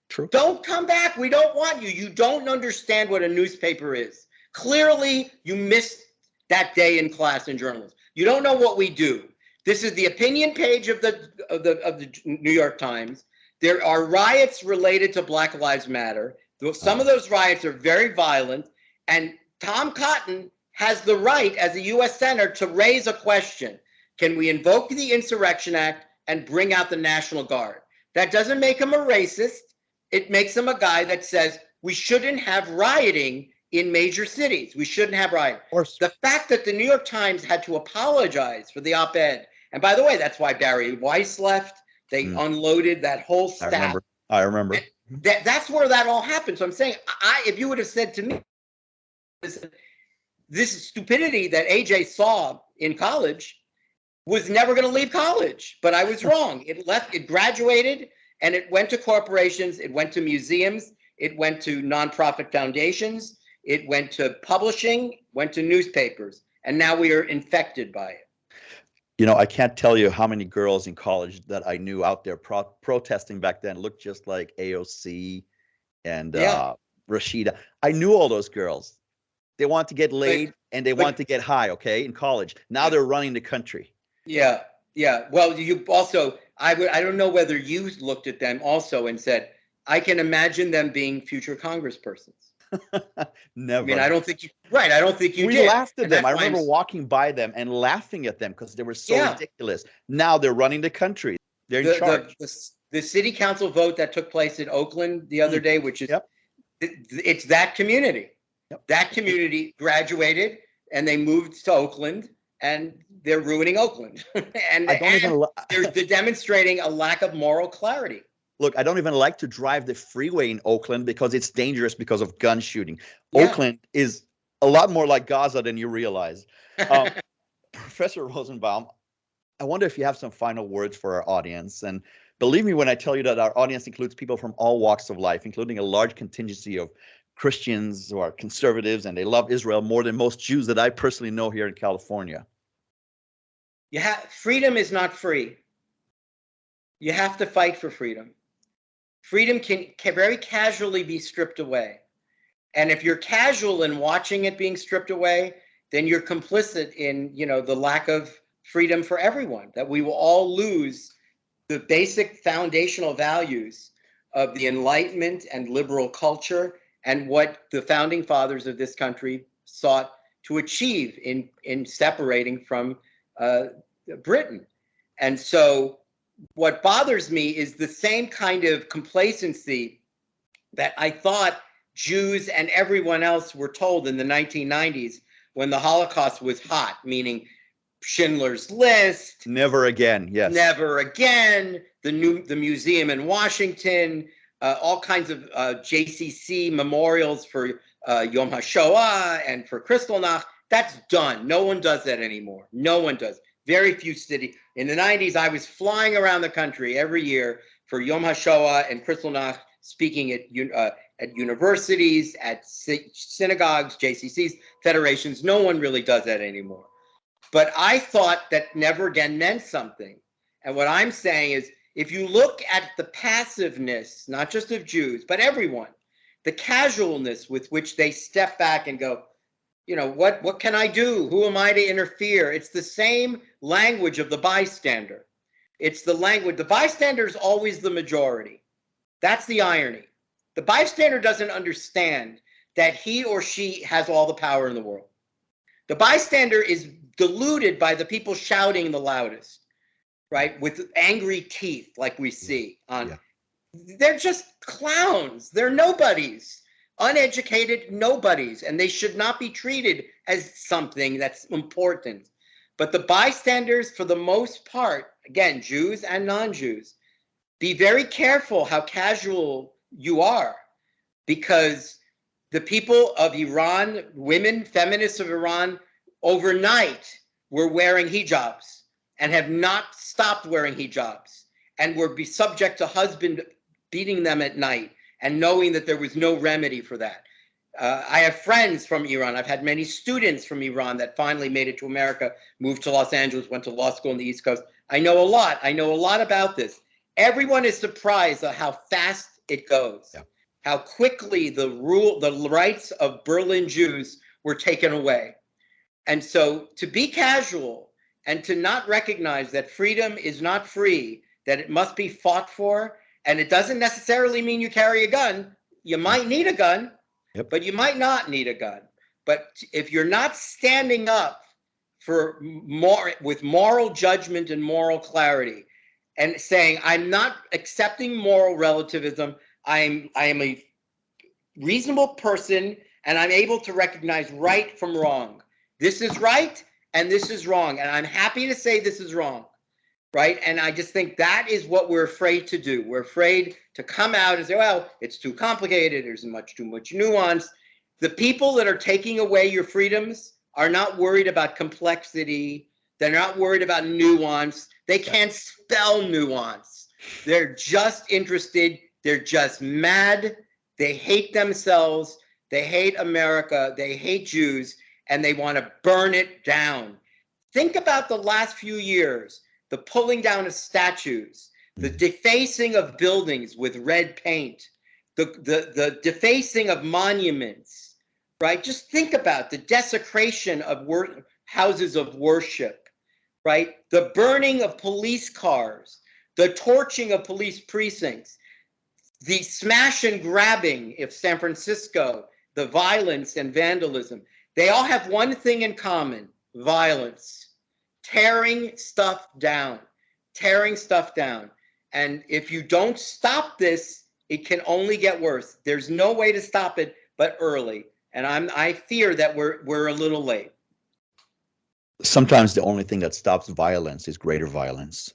True. Don't come back. We don't want you. You don't understand what a newspaper is. Clearly, you missed that day in class in journalism. You don't know what we do. This is the opinion page of the New York Times. There are riots related to Black Lives Matter. Some of those riots are very violent, and Tom Cotton has the right as a U.S. Senator to raise a question. Can we invoke the Insurrection Act and bring out the National Guard? That doesn't make him a racist. It makes him a guy that says we shouldn't have rioting in major cities. We shouldn't have rioting. Of course. The fact that the New York Times had to apologize for the op-ed, and by the way, that's why Barry Weiss left. They unloaded that whole staff. I remember. That's where that all happened. So I'm saying, if you would have said to me, this stupidity that AJ saw in college was never going to leave college, but I was wrong. It graduated, and it went to corporations, it went to museums, it went to nonprofit foundations, it went to publishing, went to newspapers, and now we are infected by it. I can't tell you how many girls in college that I knew out there protesting back then looked just like AOC and Rashida. I knew all those girls. They want to get laid and they want to get high, okay, in college. Now they're running the country. Yeah. Well, you also, I don't know whether you looked at them also and said, I can imagine them being future congresspersons. Never. I mean, I don't think you did. We laughed at them. I remember walking by them and laughing at them because they were so ridiculous. Now they're running the country. They're in charge. The city council vote that took place in Oakland the other day, which is, it's that community. That community graduated and they moved to Oakland, and they're ruining Oakland. and they're demonstrating a lack of moral clarity. Look, I don't even like to drive the freeway in Oakland because it's dangerous because of gun shooting. Oakland is a lot more like Gaza than you realize. Professor Rosenbaum, I wonder if you have some final words for our audience. And believe me when I tell you that our audience includes people from all walks of life, including a large contingency of Christians who are conservatives, and they love Israel more than most Jews that I personally know here in California. Freedom is not free. You have to fight for freedom. Freedom can very casually be stripped away. And if you're casual in watching it being stripped away, then you're complicit in, the lack of freedom for everyone, that we will all lose the basic foundational values of the Enlightenment and liberal culture and what the founding fathers of this country sought to achieve in separating from Britain. And so what bothers me is the same kind of complacency that I thought Jews and everyone else were told in the 1990s when the Holocaust was hot, meaning Schindler's List. Never again, yes. Never again. The museum in Washington, all kinds of JCC memorials for Yom HaShoah and for Kristallnacht. That's done. No one does that anymore. No one does. Very few cities. In the 90s, I was flying around the country every year for Yom HaShoah and Kristallnacht, speaking at universities, at synagogues, JCCs, federations. No one really does that anymore. But I thought that never again meant something. And what I'm saying is, if you look at the passiveness, not just of Jews, but everyone, the casualness with which they step back and go, what can I do? Who am I to interfere? It's the same language of the bystander. It's the language. The bystander is always the majority. That's the irony. The bystander doesn't understand that he or she has all the power in the world. The bystander is deluded by the people shouting the loudest, right? With angry teeth, like we see on. They're just clowns. They're nobodies. Uneducated nobodies, and they should not be treated as something that's important. But the bystanders, for the most part, again, Jews and non-Jews, be very careful how casual you are, because the people of Iran, women, feminists of Iran, overnight were wearing hijabs and have not stopped wearing hijabs and were be subject to husband beating them at night, and knowing that there was no remedy for that. I have friends from Iran. I've had many students from Iran that finally made it to America, moved to Los Angeles, went to law school on the East Coast. I know a lot. I know a lot about this. Everyone is surprised at how fast it goes, how quickly the rights of Berlin Jews were taken away. And so to be casual and to not recognize that freedom is not free, that it must be fought for, and it doesn't necessarily mean you carry a gun. You might need a gun, but you might not need a gun. But if you're not standing up for more with moral judgment and moral clarity, and saying, I'm not accepting moral relativism, I am a reasonable person, and I'm able to recognize right from wrong. This is right and this is wrong, and I'm happy to say this is wrong, right? And I just think that is what we're afraid to do. We're afraid to come out and say, well, it's too complicated, there's too much nuance. The people that are taking away your freedoms are not worried about complexity. They're not worried about nuance. They can't spell nuance. They're just interested. They're just mad. They hate themselves. They hate America. They hate Jews, and they want to burn it down. Think about the last few years, the pulling down of statues, the defacing of buildings with red paint, the defacing of monuments, right? Just think about the desecration of houses of worship, right? The burning of police cars, the torching of police precincts, the smash and grabbing of San Francisco, the violence and vandalism. They all have one thing in common: violence, tearing stuff down, tearing stuff down. And if you don't stop this, it can only get worse. There's no way to stop it but early. And I fear that we're a little late. Sometimes the only thing that stops violence is greater violence.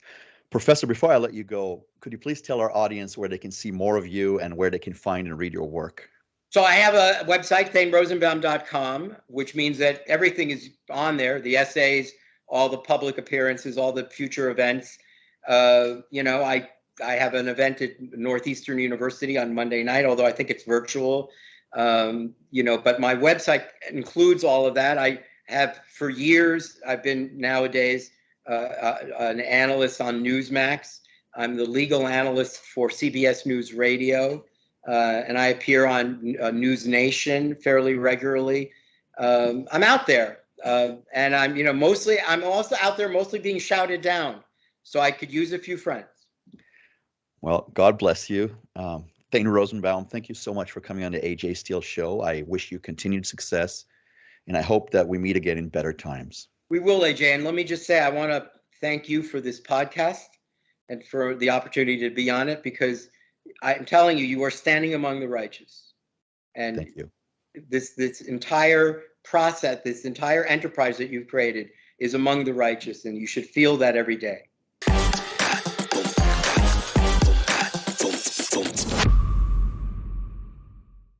Professor, before I let you go, could you please tell our audience where they can see more of you and where they can find and read your work? So I have a website, ThaneRosenbaum.com, which means that everything is on there: the essays, all the public appearances, all the future events. I have an event at Northeastern University on Monday night, although I think it's virtual. But my website includes all of that. I have for years. I've been nowadays an analyst on Newsmax. I'm the legal analyst for CBS News Radio, and I appear on News Nation fairly regularly. I'm out there, and I'm also out there mostly being shouted down, so I could use a few friends. Well, God bless you. Thane Rosenbaum, thank you so much for coming on the AJ Steele Show. I wish you continued success, and I hope that we meet again in better times. We will, AJ. And let me just say, I want to thank you for this podcast and for the opportunity to be on it, because I'm telling you, you are standing among the righteous. And thank you. This entire process, this entire enterprise that you've created is among the righteous, and you should feel that every day.